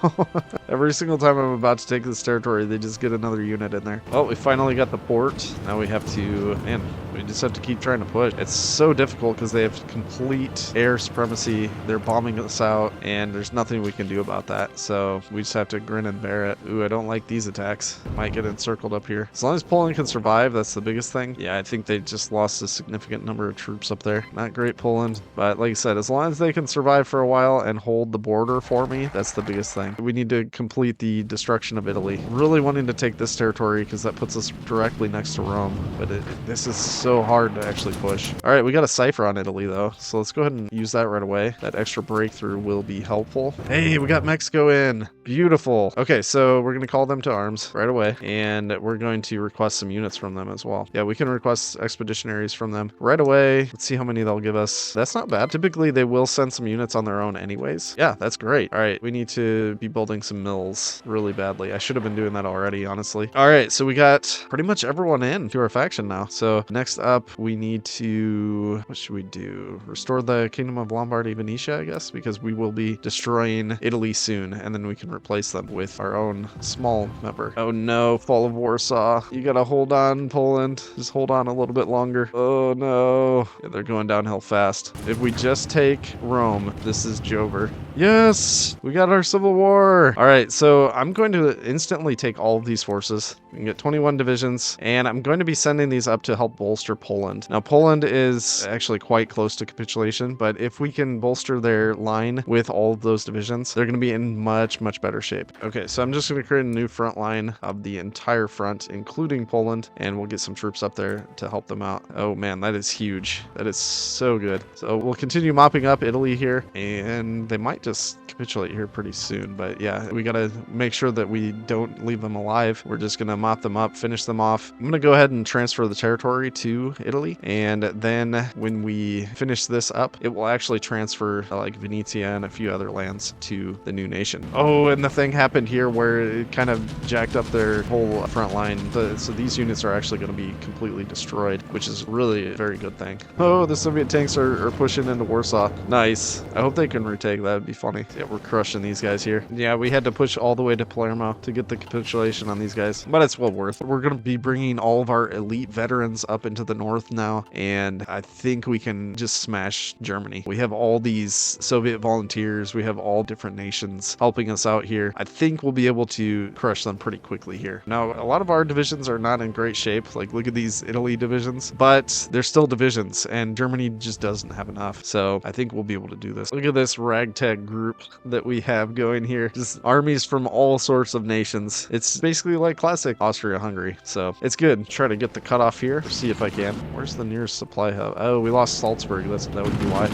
Every single time I'm about to take this territory, they just get another unit in there. Well, we finally got the port. Now we have to, man, we just have to keep trying to push. It's so difficult because they have complete air supremacy. They're bombing us out, and there's nothing we can do about that. So we just have to grin and bear it. Ooh, I don't like these attacks. Might get encircled up here. As long as Poland can survive, that's the biggest thing. Yeah, I think they just lost a significant number of troops up there. Not great, Poland, but like I said, as long as they can survive for a while and hold the border for me, that's the biggest thing. We need to complete the destruction of Italy. Really wanting to take this territory because that puts us directly next to Rome, but this is so hard to actually push. All right, we got a cipher on Italy though, so let's go ahead and use that right away. That extra breakthrough will be helpful. Hey, we got Mexico in. Beautiful. Okay, so we're going to call them to arms right away, and we're going to request some units from them as well. Yeah, we can request expeditionaries from them right away. Let's see how many they'll give us. That's not bad. Typically, they will send some units on their own anyways. Yeah, that's great. All right, we need to be building some mills really badly. I should have been doing that already, honestly. All right, so we got pretty much everyone in to our faction now. So next up, we need to, what should we do? Restore the Kingdom of Lombardy, Venetia, I guess, because we will be destroying Italy soon, and then we can replace them with our own small member. Oh no, fall of Warsaw. You gotta hold on, Poland. Just hold on a little bit longer. Oh no. Yeah, they're going downhill fast. If we just take Rome, this is Jover. Yes, we got our civil war. All right, so I'm going to instantly take all of these forces. We can get 21 divisions, and I'm going to be sending these up to help bolster Poland. Now, Poland is actually quite close to capitulation, but if we can bolster their line with all of those divisions, they're going to be in much, much better shape. Okay, so I'm just going to create a new front line of the entire front, including Poland, and we'll get some troops up there to help them out. Oh man, that is huge. That is so good. So we'll continue mopping up Italy here, and they might just capitulate here pretty soon. But yeah, we got to make sure that we don't leave them alive. We're just going to mop them up, finish them off. I'm going to go ahead and transfer the territory to Italy, and then when we finish this up, it will actually transfer like Venetia and a few other lands to the new nation. Oh, and the thing happened here where it kind of jacked up their whole front line. So these units are actually going to be completely destroyed, which is really a very good thing. Oh, the Soviet tanks are pushing into Warsaw. Nice. I hope they can retake. That would be funny. Yeah, we're crushing these guys here. Yeah, we had to push all the way to Palermo to get the capitulation on these guys, but it's well worth it. We're going to be bringing all of our elite veterans up into the north now, and I think we can just smash Germany. We have all these Soviet volunteers. We have all different nations helping us out here. I think we'll be able to crush them pretty quickly here. Now, a lot of our divisions are not in great shape. Like, look at these Italy divisions, but they're still divisions, and Germany just doesn't have enough. So I think we'll be able to do this. Look at this ragtag group that we have going here. Just armies from all sorts of nations. It's basically like classic Austro-Hungary. So it's good. Try to get the cutoff here. See if I can. Where's the nearest supply hub? Oh, we lost Salzburg. That would be why.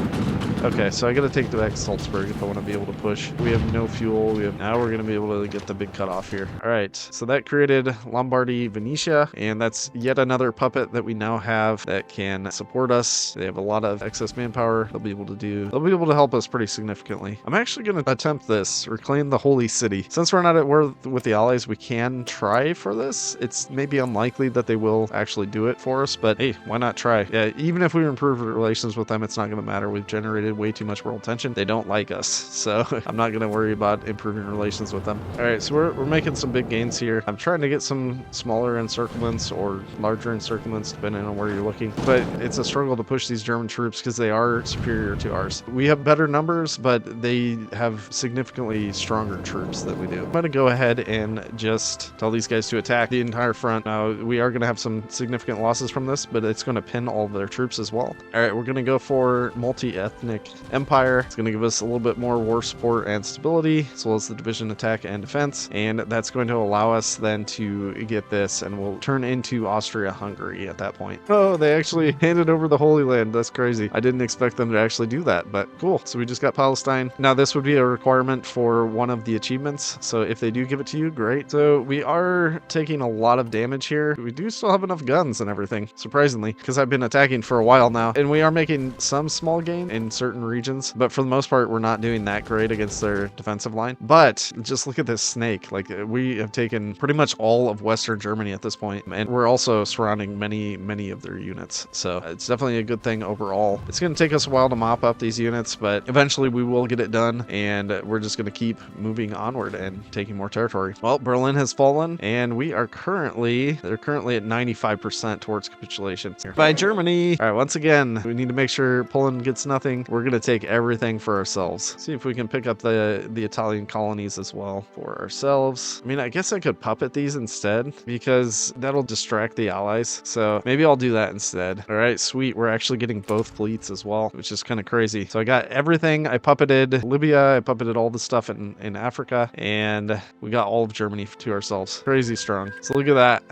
Okay, so I gotta take back Salzburg if I want to be able to push. We have no fuel. Now we're gonna be able to get the big cutoff here. All right, so that created Lombardy, Venetia, and that's yet another puppet that we now have that can support us. They have a lot of excess manpower. They'll be able to help us pretty significantly. I'm actually gonna attempt this, reclaim the Holy City. Since we're not at war with the Allies, we can try for this. It's maybe unlikely that they will actually do it for us, but hey, why not try? Yeah, even if we improve relations with them, it's not gonna matter. We've generated way too much world tension. They don't like us, so I'm not gonna worry about improving relations with them. All right, so we're making some big gains here. I'm trying to get some smaller encirclements or larger encirclements depending on where you're looking, but it's a struggle to push these German troops because they are superior to ours. We have better numbers, but they have significantly stronger troops than we do. I'm gonna go ahead and just tell these guys to attack the entire front. Now we are gonna have some significant losses from this, but it's gonna pin all of their troops as well. All right, we're gonna go for multi-ethnic empire. It's going to give us a little bit more war support and stability, as well as the division attack and defense, and that's going to allow us then to get this, and we'll turn into Austro-Hungary at that point. Oh, they actually handed over the Holy Land. That's crazy. I didn't expect them to actually do that, but cool. So we just got Palestine. Now this would be a requirement for one of the achievements, so if they do give it to you, great. So we are taking a lot of damage here. We do still have enough guns and everything, surprisingly, because I've been attacking for a while now, and we are making some small gain in certain regions, but for the most part, we're not doing that great against their defensive line. But just look at this snake. Like, we have taken pretty much all of Western Germany at this point, and we're also surrounding many of their units. So it's definitely a good thing overall. It's going to take us a while to mop up these units, but eventually we will get it done, and we're just going to keep moving onward and taking more territory. Well, Berlin has fallen, and they're currently at 95% towards capitulation. By Germany. All right, once again, we need to make sure Poland gets nothing. We're going to take everything for ourselves. See if we can pick up the Italian colonies as well for ourselves. I mean, I guess I could puppet these instead because that'll distract the allies. So maybe I'll do that instead. All right, sweet. We're actually getting both fleets as well, which is kind of crazy. So I got everything. I puppeted Libya. I puppeted all the stuff in Africa, and we got all of Germany to ourselves. Crazy strong. So look at that.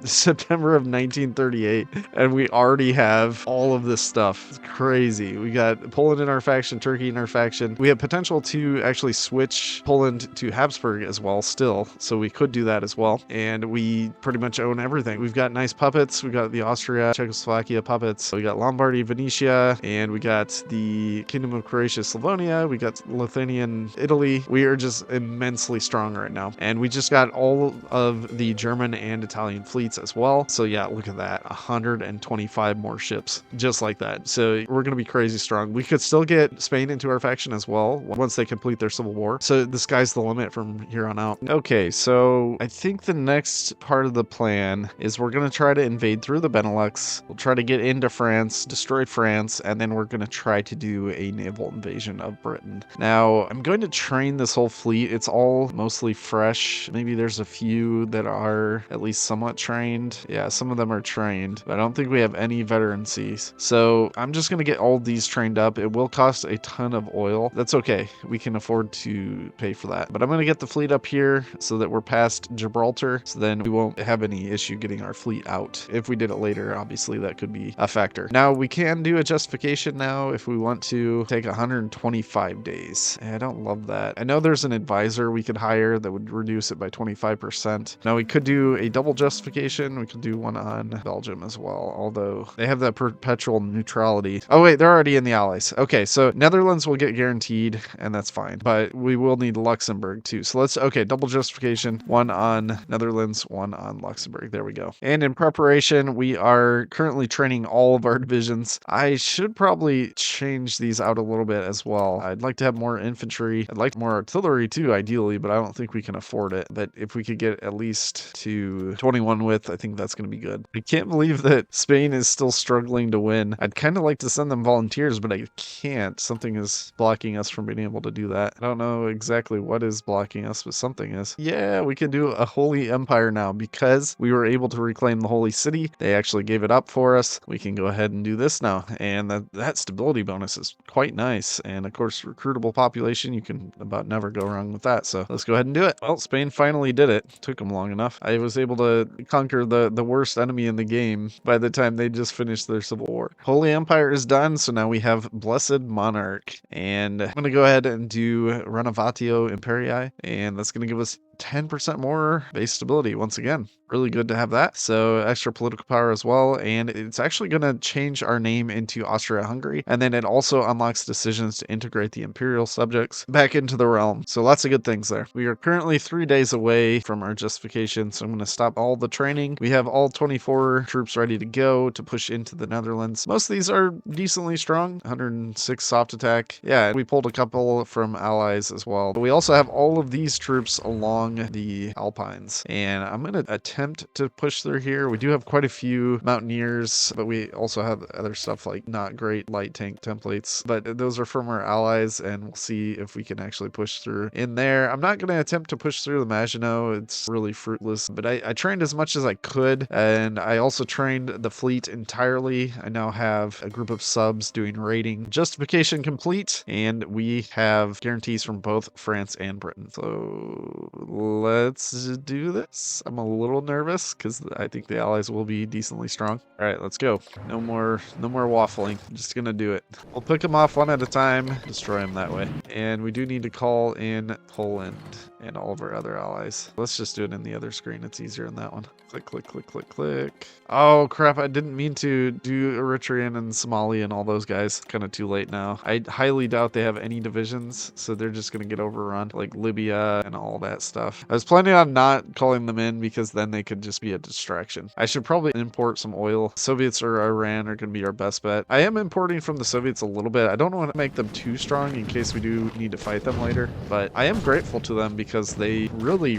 September of 1938, and we already have all of this stuff. It's crazy. We got Poland in our faction, Turkey in our faction. We have potential to actually switch Poland to Habsburg as well still, so we could do that as well, and we pretty much own everything. We've got nice puppets. We got the Austria, Czechoslovakia puppets. We got Lombardy, Venetia, and we got the Kingdom of Croatia, Slavonia. We got Lithuanian, Italy. We are just immensely strong right now, and we just got all of the German and Italian fleets as well. So yeah, look at that, 125 more ships just like that. So we're gonna be crazy strong. We could still get Spain into our faction as well once they complete their civil war. So the sky's the limit from here on out. Okay, so I think the next part of the plan is we're gonna try to invade through the Benelux. We'll try to get into France, destroy France, and then we're gonna try to do a naval invasion of Britain. Now, I'm going to train this whole fleet. It's all mostly fresh. Maybe there's a few that are at least somewhat trained. Yeah, some of them are trained, but I don't think we have any veterancies. So I'm just gonna get all these trained up. It will cost a ton of oil. That's okay. We can afford to pay for that. But I'm gonna get the fleet up here so that we're past Gibraltar, so then we won't have any issue getting our fleet out. If we did it later, obviously that could be a factor. Now we can do a justification now if we want to take 125 days. I don't love that. I know there's an advisor we could hire that would reduce it by 25%. Now we could do a double justification. We could do one on Belgium as well, although they have that perpetual neutrality. Oh wait, they're already in the Allies. Okay, so Netherlands will get guaranteed, and that's fine. But we will need Luxembourg too. So okay, double justification. One on Netherlands, one on Luxembourg. There we go. And in preparation, we are currently training all of our divisions. I should probably change these out a little bit as well. I'd like to have more infantry. I'd like more artillery too, ideally, but I don't think we can afford it. But if we could get at least to 21 width, I think that's going to be good. I can't believe that Spain is still struggling to win. I'd kind of like to send them volunteers, but I can't. Something is blocking us from being able to do that. I don't know exactly what is blocking us, but something is. Yeah, we can do a holy empire now because we were able to reclaim the holy city. They actually gave it up for us. We can go ahead and do this now. And that stability bonus is quite nice. And of course, recruitable population, you can about never go wrong with that. So let's go ahead and do it. Well, Spain finally did it. Took them long enough. I was able to conquer the worst enemy in the game by the time they just finished their civil war. Holy Empire is is done, so now we have Blessed Monarch. And I'm going to go ahead and do Renovatio Imperii, and that's going to give us 10% more base stability once again. Really good to have that. So extra political power as well. And it's actually going to change our name into Austro-Hungary. And then it also unlocks decisions to integrate the imperial subjects back into the realm. So lots of good things there. We are currently 3 days away from our justification. So I'm going to stop all the training. We have all 24 troops ready to go to push into the Netherlands. Most of these are decently strong. 106 soft attack. Yeah, we pulled a couple from allies as well. But we also have all of these troops along the Alpines, and I'm going to attempt to push through here. We do have quite a few mountaineers, but we also have other stuff like not great light tank templates, but those are from our allies, and we'll see if we can actually push through in there. I'm not going to attempt to push through the Maginot. It's really fruitless, but I trained as much as I could, and I also trained the fleet entirely. I now have a group of subs doing raiding. Justification complete, and we have guarantees from both France and Britain. So let's do this. I'm a little nervous because I think the allies will be decently strong. All right, let's go. No more waffling. I'm just gonna do it. We'll pick them off one at a time, destroy them that way. And we do need to call in Poland and all of our other allies. Let's just do it in the other screen. It's easier in that one. Click, click, click, click, click. Oh crap, I didn't mean to do Eritrean and Somali and all those guys. Kind of too late now. I highly doubt they have any divisions, so they're just gonna get overrun, like Libya and all that stuff. I was planning on not calling them in because then they could just be a distraction. I should probably import some oil. Soviets or Iran are gonna be our best bet. I am importing from the Soviets a little bit. I don't want to make them too strong in case we do need to fight them later, but I am grateful to them because they really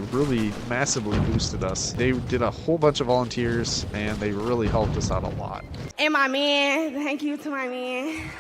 massively boosted us. They did a whole bunch of volunteers and they really helped us out a lot. And my man, thank you to my man.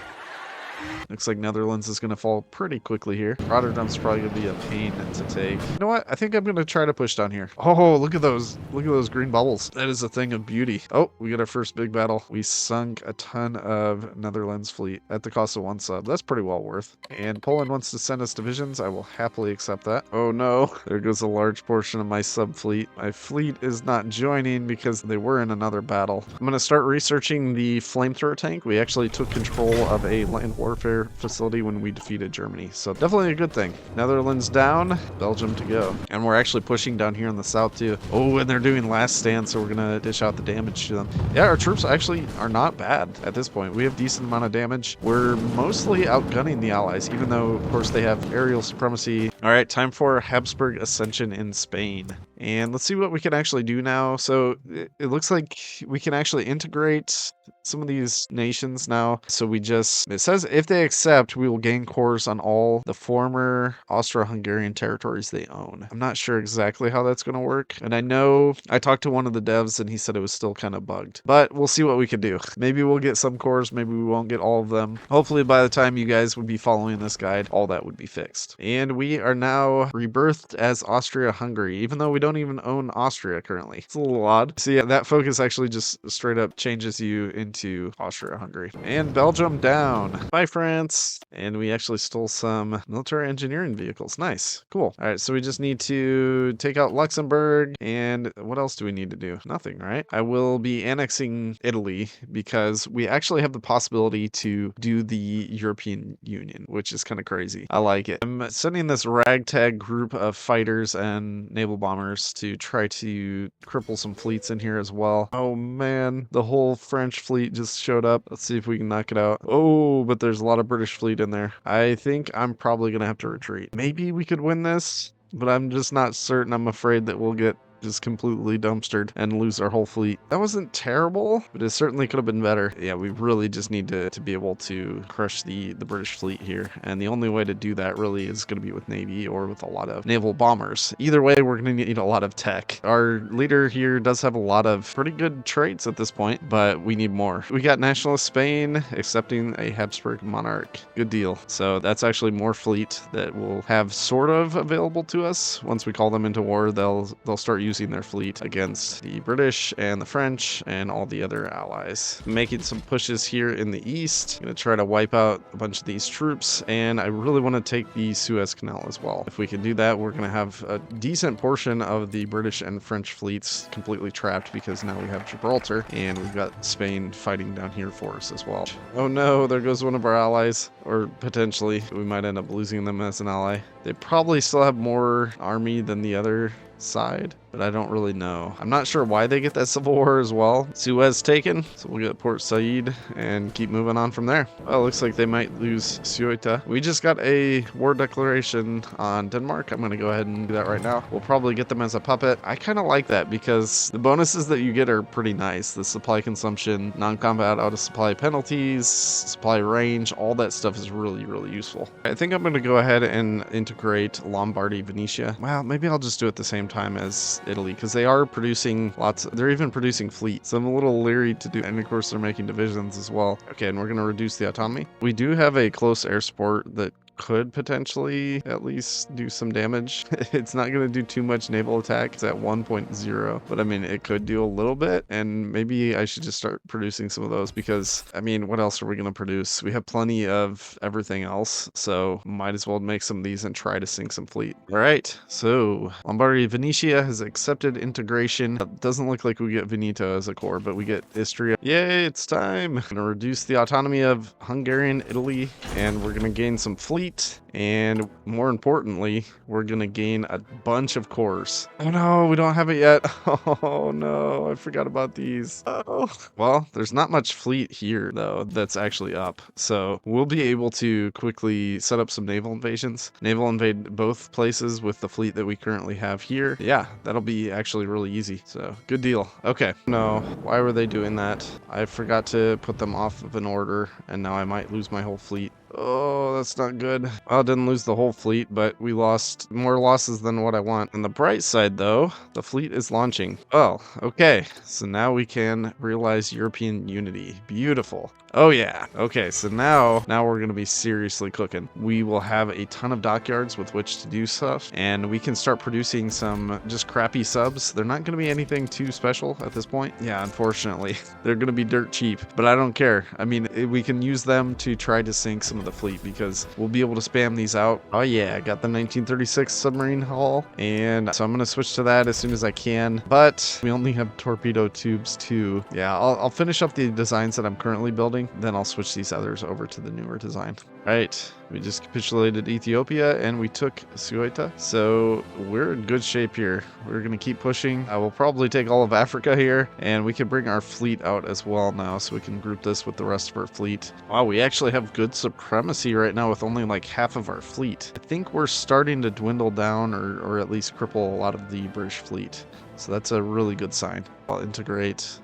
Looks like Netherlands is going to fall pretty quickly here. Rotterdam's probably going to be a pain to take. You know what? I think I'm going to try to push down here. Oh, look at those. Look at those green bubbles. That is a thing of beauty. Oh, we got our first big battle. We sunk a ton of Netherlands fleet at the cost of 1 sub. That's pretty well worth. And Poland wants to send us divisions. I will happily accept that. Oh no, there goes a large portion of my sub fleet. My fleet is not joining because they were in another battle. I'm going to start researching the flamethrower tank. We actually took control of a land warfare facility when we defeated Germany. So definitely a good thing. Netherlands down, Belgium to go. And we're actually pushing down here in the south too. Oh, and they're doing last stand, so we're going to dish out the damage to them. Yeah, our troops actually are not bad at this point. We have decent amount of damage. We're mostly outgunning the allies, even though, of course, they have aerial supremacy. All right, time for Habsburg ascension in Spain. And let's see what we can actually do now. So it looks like we can actually integrate some of these nations now. So it says if they accept, we will gain cores on all the former Austro-Hungarian territories they own. I'm not sure exactly how that's going to work. And I know I talked to one of the devs and he said it was still kind of bugged, but we'll see what we can do. Maybe we'll get some cores. Maybe we won't get all of them. Hopefully by the time you guys would be following this guide, all that would be fixed. And we are now rebirthed as Austria-Hungary, even though we don't even own Austria currently. It's a little odd. So yeah, that focus actually just straight up changes you into Austria-Hungary. And Belgium down. Bye, France. And we actually stole some military engineering vehicles. Nice. Cool. All right, so we just need to take out Luxembourg. And what else do we need to do? Nothing, right? I will be annexing Italy because we actually have the possibility to do the European Union, which is kind of crazy. I like it. I'm sending this ragtag group of fighters and naval bombers to try to cripple some fleets in here as well. Oh man, the whole French fleet just showed up. Let's see if we can knock it out. Oh, but there's a lot of British fleet in there. I think I'm probably gonna have to retreat. Maybe we could win this, but I'm just not certain. I'm afraid that we'll get just completely dumpstered and lose our whole fleet. That wasn't terrible, but it certainly could have been better. Yeah, we really just need to be able to crush the British fleet here. And the only way to do that really is going to be with Navy or with a lot of naval bombers. Either way, we're going to need a lot of tech. Our leader here does have a lot of pretty good traits at this point, but we need more. We got nationalist Spain accepting a Habsburg monarch. Good deal. So that's actually more fleet that we'll have sort of available to us. Once we call them into war, they'll start using using their fleet against the British and the French and all the other allies. Making some pushes here in the east. Gonna try to wipe out a bunch of these troops, and I really want to take the Suez Canal as well. If we can do that, we're gonna have a decent portion of the British and French fleets completely trapped, because now we have Gibraltar and we've got Spain fighting down here for us as well. Oh no, there goes one of our allies, or potentially we might end up losing them as an ally. They probably still have more army than the other side, but I don't really know. I'm not sure why they get that civil war as well. Suez taken, so we'll get Port Said and keep moving on from there. Well, it looks like they might lose Ceuta. We just got a war declaration on Denmark. I'm gonna go ahead and do that right now. We'll probably get them as a puppet. I kind of like that because the bonuses that you get are pretty nice. The supply consumption, non-combat out of supply penalties, supply range, all that stuff is really, really useful. I think I'm gonna go ahead and integrate Lombardy, Venetia. Well, maybe I'll just do it the same time as Italy, because they are producing lots. They're even producing fleets, so I'm a little leery to do, and of course they're making divisions as well. Okay, and we're going to reduce the autonomy. We do have a close air support that could potentially at least do some damage. It's not going to do too much naval attack. It's at 1.0, but I mean, it could do a little bit, and maybe I should just start producing some of those, because I mean, what else are we going to produce? We have plenty of everything else, so might as well make some of these and try to sink some fleet. All right, so Lombardy Venetia has accepted integration. It doesn't look like we get Veneto as a core, but we get Istria. Yay, it's time. I'm going to reduce the autonomy of Hungarian Italy, and we're going to gain some fleet. And more importantly, we're gonna gain a bunch of cores. Oh no, we don't have it yet. Oh no, I forgot about these. Oh, well, there's not much fleet here though that's actually up, so we'll be able to quickly set up some naval invasions. Naval invade both places with the fleet that we currently have here. Yeah, that'll be actually really easy, so good deal. Okay, no, why were they doing that? I forgot to put them off of an order, and now I might lose my whole fleet. Oh, that's not good. Well, didn't lose the whole fleet, but we lost more losses than what I want. On the bright side, though, the fleet is launching. Oh, okay. So now we can realize European unity. Beautiful. Oh yeah. Okay, so now we're going to be seriously cooking. We will have a ton of dockyards with which to do stuff, and we can start producing some just crappy subs. They're not going to be anything too special at this point. Yeah, unfortunately. They're going to be dirt cheap, but I don't care. I mean, we can use them to try to sink some of the fleet, because we'll be able to spam these out. Oh yeah, I got the 1936 submarine hull, and so I'm going to switch to that as soon as I can, but we only have torpedo tubes too. Yeah, I'll finish up the designs that I'm currently building, then I'll switch these others over to the newer design. Right, we just capitulated Ethiopia and we took Ceuta, so we're in good shape here. We're going to keep pushing. I will probably take all of Africa here, and we can bring our fleet out as well now, so we can group this with the rest of our fleet. Wow, we actually have good supremacy right now with only like half of our fleet. I think we're starting to dwindle down, or at least cripple a lot of the British fleet, so that's a really good sign. I'll integrate.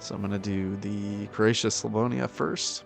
So I'm going to do the Croatia-Slavonia first.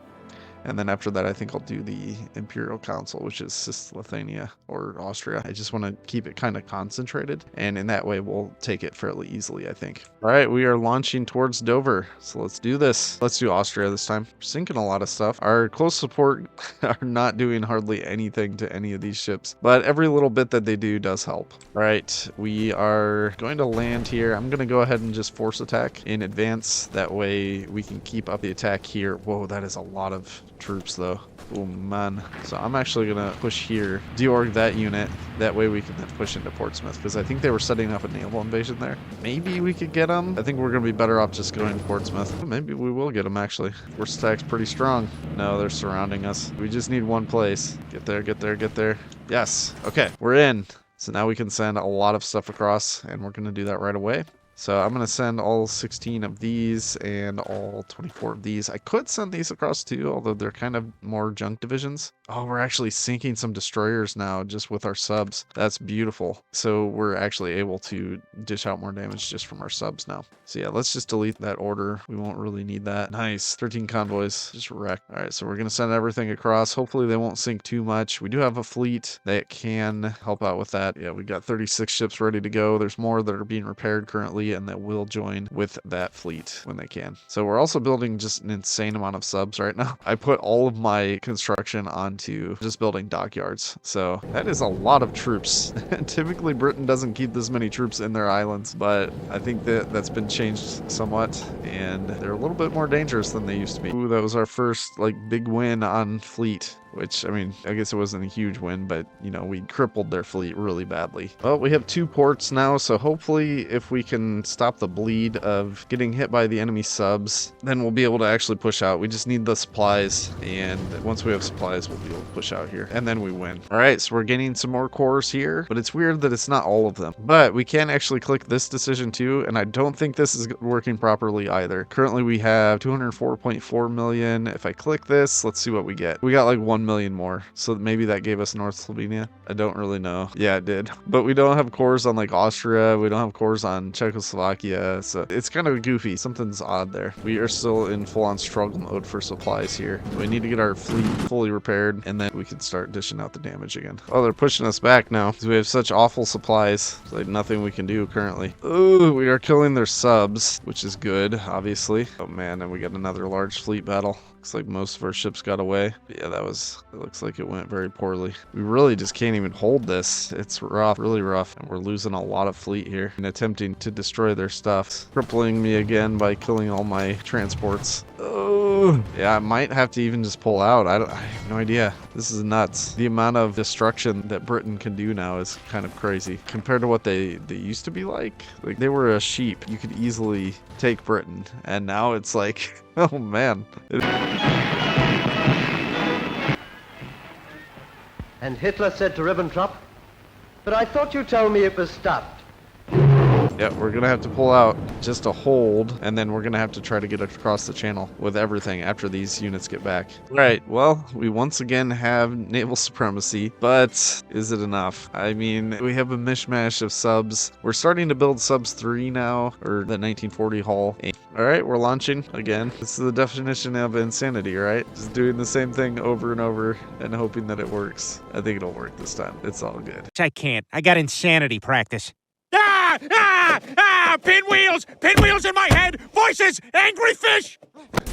And then after that, I think I'll do the Imperial Council, which is Cisleithania or Austria. I just want to keep it kind of concentrated, and in that way, we'll take it fairly easily, I think. All right, we are launching towards Dover, so let's do this. Let's do Austria this time. We're sinking a lot of stuff. Our close support are not doing hardly anything to any of these ships, but every little bit that they do does help. All right, we are going to land here. I'm going to go ahead and just force attack in advance. That way we can keep up the attack here. Whoa, that is a lot of troops though. Oh man. So I'm actually gonna push here, deorg that unit. That way we can then push into Portsmouth, because I think they were setting up a naval invasion there. Maybe we could get them. I think we're gonna be better off just going to Portsmouth. Maybe we will get them actually. Force attack's pretty strong. No, they're surrounding us. We just need one place. Get there, get there, get there. Yes. Okay, we're in. So now we can send a lot of stuff across, and we're gonna do that right away. So I'm going to send all 16 of these and all 24 of these. I could send these across too, although they're kind of more junk divisions. Oh, we're actually sinking some destroyers now just with our subs. That's beautiful. So we're actually able to dish out more damage just from our subs now. So yeah, let's just delete that order. We won't really need that. Nice. 13 convoys. Just wrecked. All right, so we're going to send everything across. Hopefully they won't sink too much. We do have a fleet that can help out with that. Yeah, we got 36 ships ready to go. There's more that are being repaired currently. eventually, and that will join with that fleet when they can. So we're also building just an insane amount of subs right now. I put all of my construction onto just building dockyards. So that is a lot of troops. Typically Britain doesn't keep this many troops in their islands, but I think that that's been changed somewhat, and they're a little bit more dangerous than they used to be. Ooh, that was our first like big win on fleet. Which, I mean, I guess it wasn't a huge win, but, you know, we crippled their fleet really badly. Well, we have 2 ports now, so hopefully if we can stop the bleed of getting hit by the enemy subs, then we'll be able to actually push out. We just need the supplies, and once we have supplies, we'll be able to push out here, and then we win. All right, so we're gaining some more cores here, but it's weird that it's not all of them. But we can actually click this decision too, and I don't think this is working properly either. Currently, we have 204.4 million. If I click this, let's see what we get. We got like 1 million more, so maybe that gave us North Slovenia. I don't really know. Yeah, it did. But we don't have cores on like Austria. We don't have cores on Czechoslovakia, so it's kind of goofy. Something's odd there. We are still in full-on struggle mode for supplies here. We need to get our fleet fully repaired, and then we can start dishing out the damage again. Oh, they're pushing us back now because we have such awful supplies. There's like nothing we can do currently. Ooh, we are killing their subs, which is good, obviously. Oh man, and we got another large fleet battle. Looks like most of our ships got away. But yeah, it looks like it went very poorly. We really just can't even hold this. It's rough, really rough. And we're losing a lot of fleet here and attempting to destroy their stuff. Crippling me again by killing all my transports. Oh, yeah, I might have to even just pull out. I have no idea. This is nuts. The amount of destruction that Britain can do now is kind of crazy compared to what they used to be like. Like they were a sheep. You could easily take Britain, and now it's like, oh man. And Hitler said to Ribbentrop, "But I thought you told me it was stopped." Yeah, we're gonna have to pull out just to hold, and then we're gonna have to try to get across the channel with everything after these units get back. Right, well, we once again have naval supremacy, but is it enough? I mean, we have a mishmash of subs. We're starting to build subs 3 now, or the 1940 hull. Alright, we're launching again. This is the definition of insanity, right? Just doing the same thing over and over and hoping that it works. I think it'll work this time. It's all good. I can't. I got insanity practice. Ah! Ah! Ah! Pinwheels! Pinwheels in my head! Voices! Angry fish!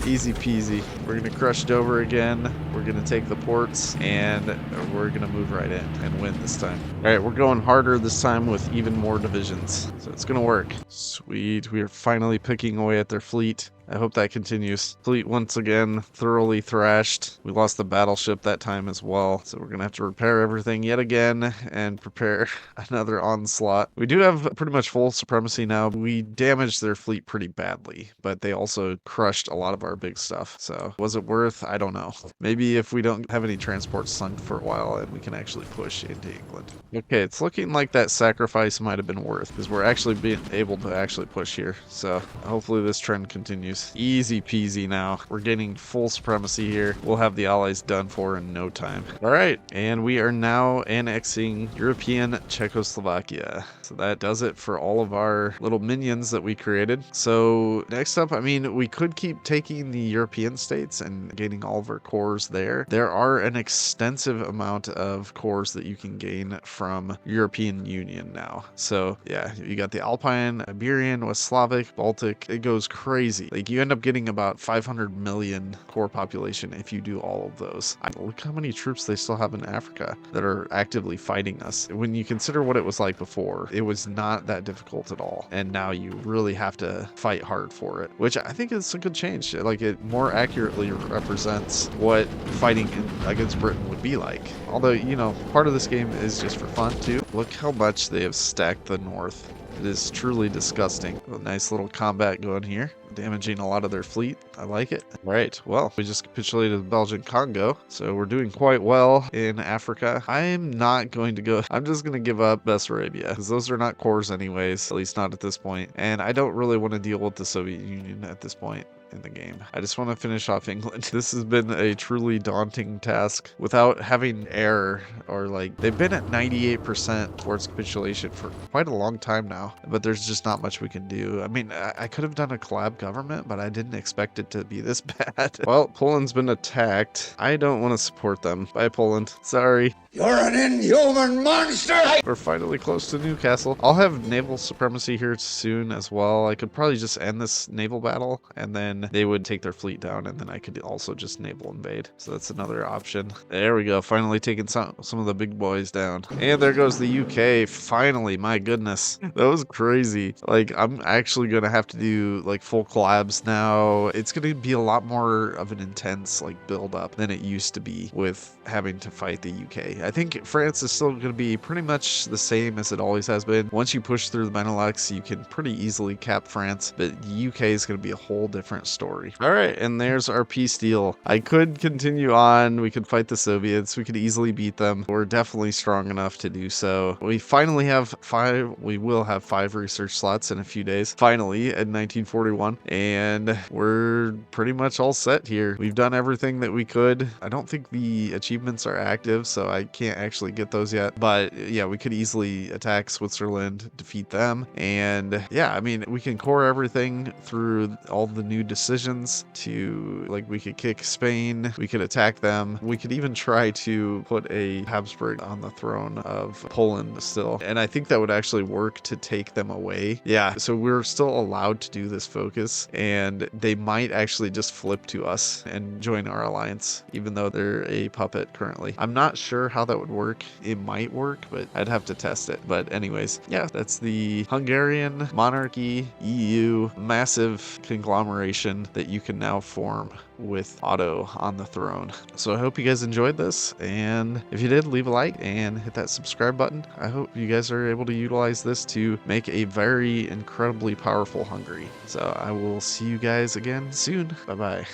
Easy peasy. We're gonna crush Dover again. We're gonna take the ports, and we're gonna move right in and win this time. All right, we're going harder this time with even more divisions, so it's gonna work. Sweet, we are finally picking away at their fleet. I hope that continues. Fleet once again thoroughly thrashed. We lost the battleship that time as well, so we're gonna have to repair everything yet again and prepare another onslaught. We do have pretty much full supremacy now. We damaged their fleet pretty badly, but they also crushed a lot of our big stuff. So was it worth? I don't know. Maybe if we don't have any transports sunk for a while and we can actually push into England. Okay, it's looking like that sacrifice might have been worth, because we're actually being able to actually push here. So hopefully this trend continues. Easy peasy now. We're getting full supremacy here. We'll have the Allies done for in no time. All right, and we are now annexing European Czechoslovakia. So that does it for all of our little minions that we created. So next up, I mean, we could keep taking the European states and gaining all of our cores there. There are an extensive amount of cores that you can gain from European Union now. So yeah, you got the Alpine, Iberian, West Slavic, Baltic. It goes crazy. Like you end up getting about 500 million core population if you do all of those. Look how many troops they still have in Africa that are actively fighting us. When you consider what it was like before, it was not that difficult at all. And now you really have to fight hard for it, which I think is a good change. Like it more accurately represents what fighting against Britain would be like. Although, you know, part of this game is just for fun too. Look how much they have stacked the north. It is truly disgusting. A nice little combat going here, damaging a lot of their fleet. I like it. Right, well, we just capitulated the Belgian Congo, so we're doing quite well in Africa. I'm not going to go, I'm just going to give up Bessarabia, because those are not cores anyways, at least not at this point. And I don't really want to deal with the Soviet Union at this point in the game. I just want to finish off England. This has been a truly daunting task without having air, or like they've been at 98% towards capitulation for quite a long time now, but there's just not much we can do. I mean, I could have done a collab government, but I didn't expect it to be this bad. Well, Poland's been attacked. I don't want to support them. Bye, Poland. Sorry. You're an inhuman monster! We're finally close to Newcastle. I'll have naval supremacy here soon as well. I could probably just end this naval battle, and then they would take their fleet down, and then I could also just naval invade. So that's another option. There we go. Finally taking some of the big boys down. And there goes the UK. Finally, my goodness. That was crazy. Like, I'm actually going to have to do, like, full collabs now. It's going to be a lot more of an intense, like, build up than it used to be with having to fight the UK. I think France is still going to be pretty much the same as it always has been. Once you push through the Benelux, you can pretty easily cap France, but the UK is going to be a whole different story. All right, and there's our peace deal. I could continue on. We could fight the Soviets. We could easily beat them. We're definitely strong enough to do so. We finally have we will have 5 research slots in a few days, finally, in 1941, and we're pretty much all set here. We've done everything that we could. I don't think the achievements are active, so I can't actually get those yet, but yeah, we could easily attack Switzerland, defeat them, and yeah, I mean, we can core everything through all the new decisions to, like, we could kick Spain, we could attack them, we could even try to put a Habsburg on the throne of Poland still, and I think that would actually work to take them away. Yeah, so we're still allowed to do this focus, and they might actually just flip to us and join our alliance, even though they're a puppet currently. I'm not sure how that would work. It might work, but I'd have to test it. But anyways, yeah, that's the Hungarian monarchy EU massive conglomeration that you can now form with Otto on the throne. So I hope you guys enjoyed this, and if you did, leave a like and hit that subscribe button. I hope you guys are able to utilize this to make a very incredibly powerful Hungary. So I will see you guys again soon. Bye bye.